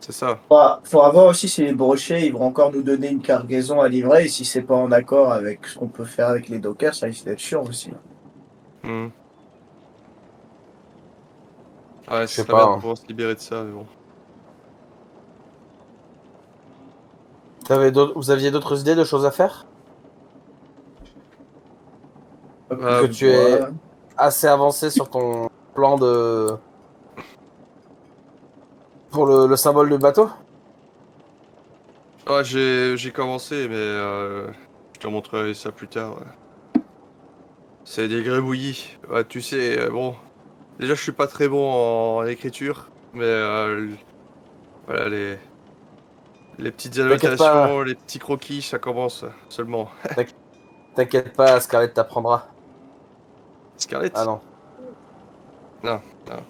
C'est ça. Faudra voir aussi si les brochets ils vont encore nous donner une cargaison à livrer et si c'est pas en accord avec ce qu'on peut faire avec les dockers, ça risque d'être chiant aussi. Hmm. Ah ouais, Je ce sais serait bien pas. de Hein. pouvoir se libérer de ça, mais bon. Vous aviez d'autres idées de choses à faire? Que tu es Ouais. assez avancé sur ton plan pour le symbole du bateau? Ah, j'ai commencé, mais je te montrerai ça plus tard. Ouais. C'est des gribouillis. Ouais, tu sais, bon. Déjà, je suis pas très bon en écriture, mais voilà, les petites T'inquiète pas, annotations, les petits croquis, ça commence seulement. t'inquiète pas, Scarlett t'apprendra. Ah Scarlett? non. Non, non.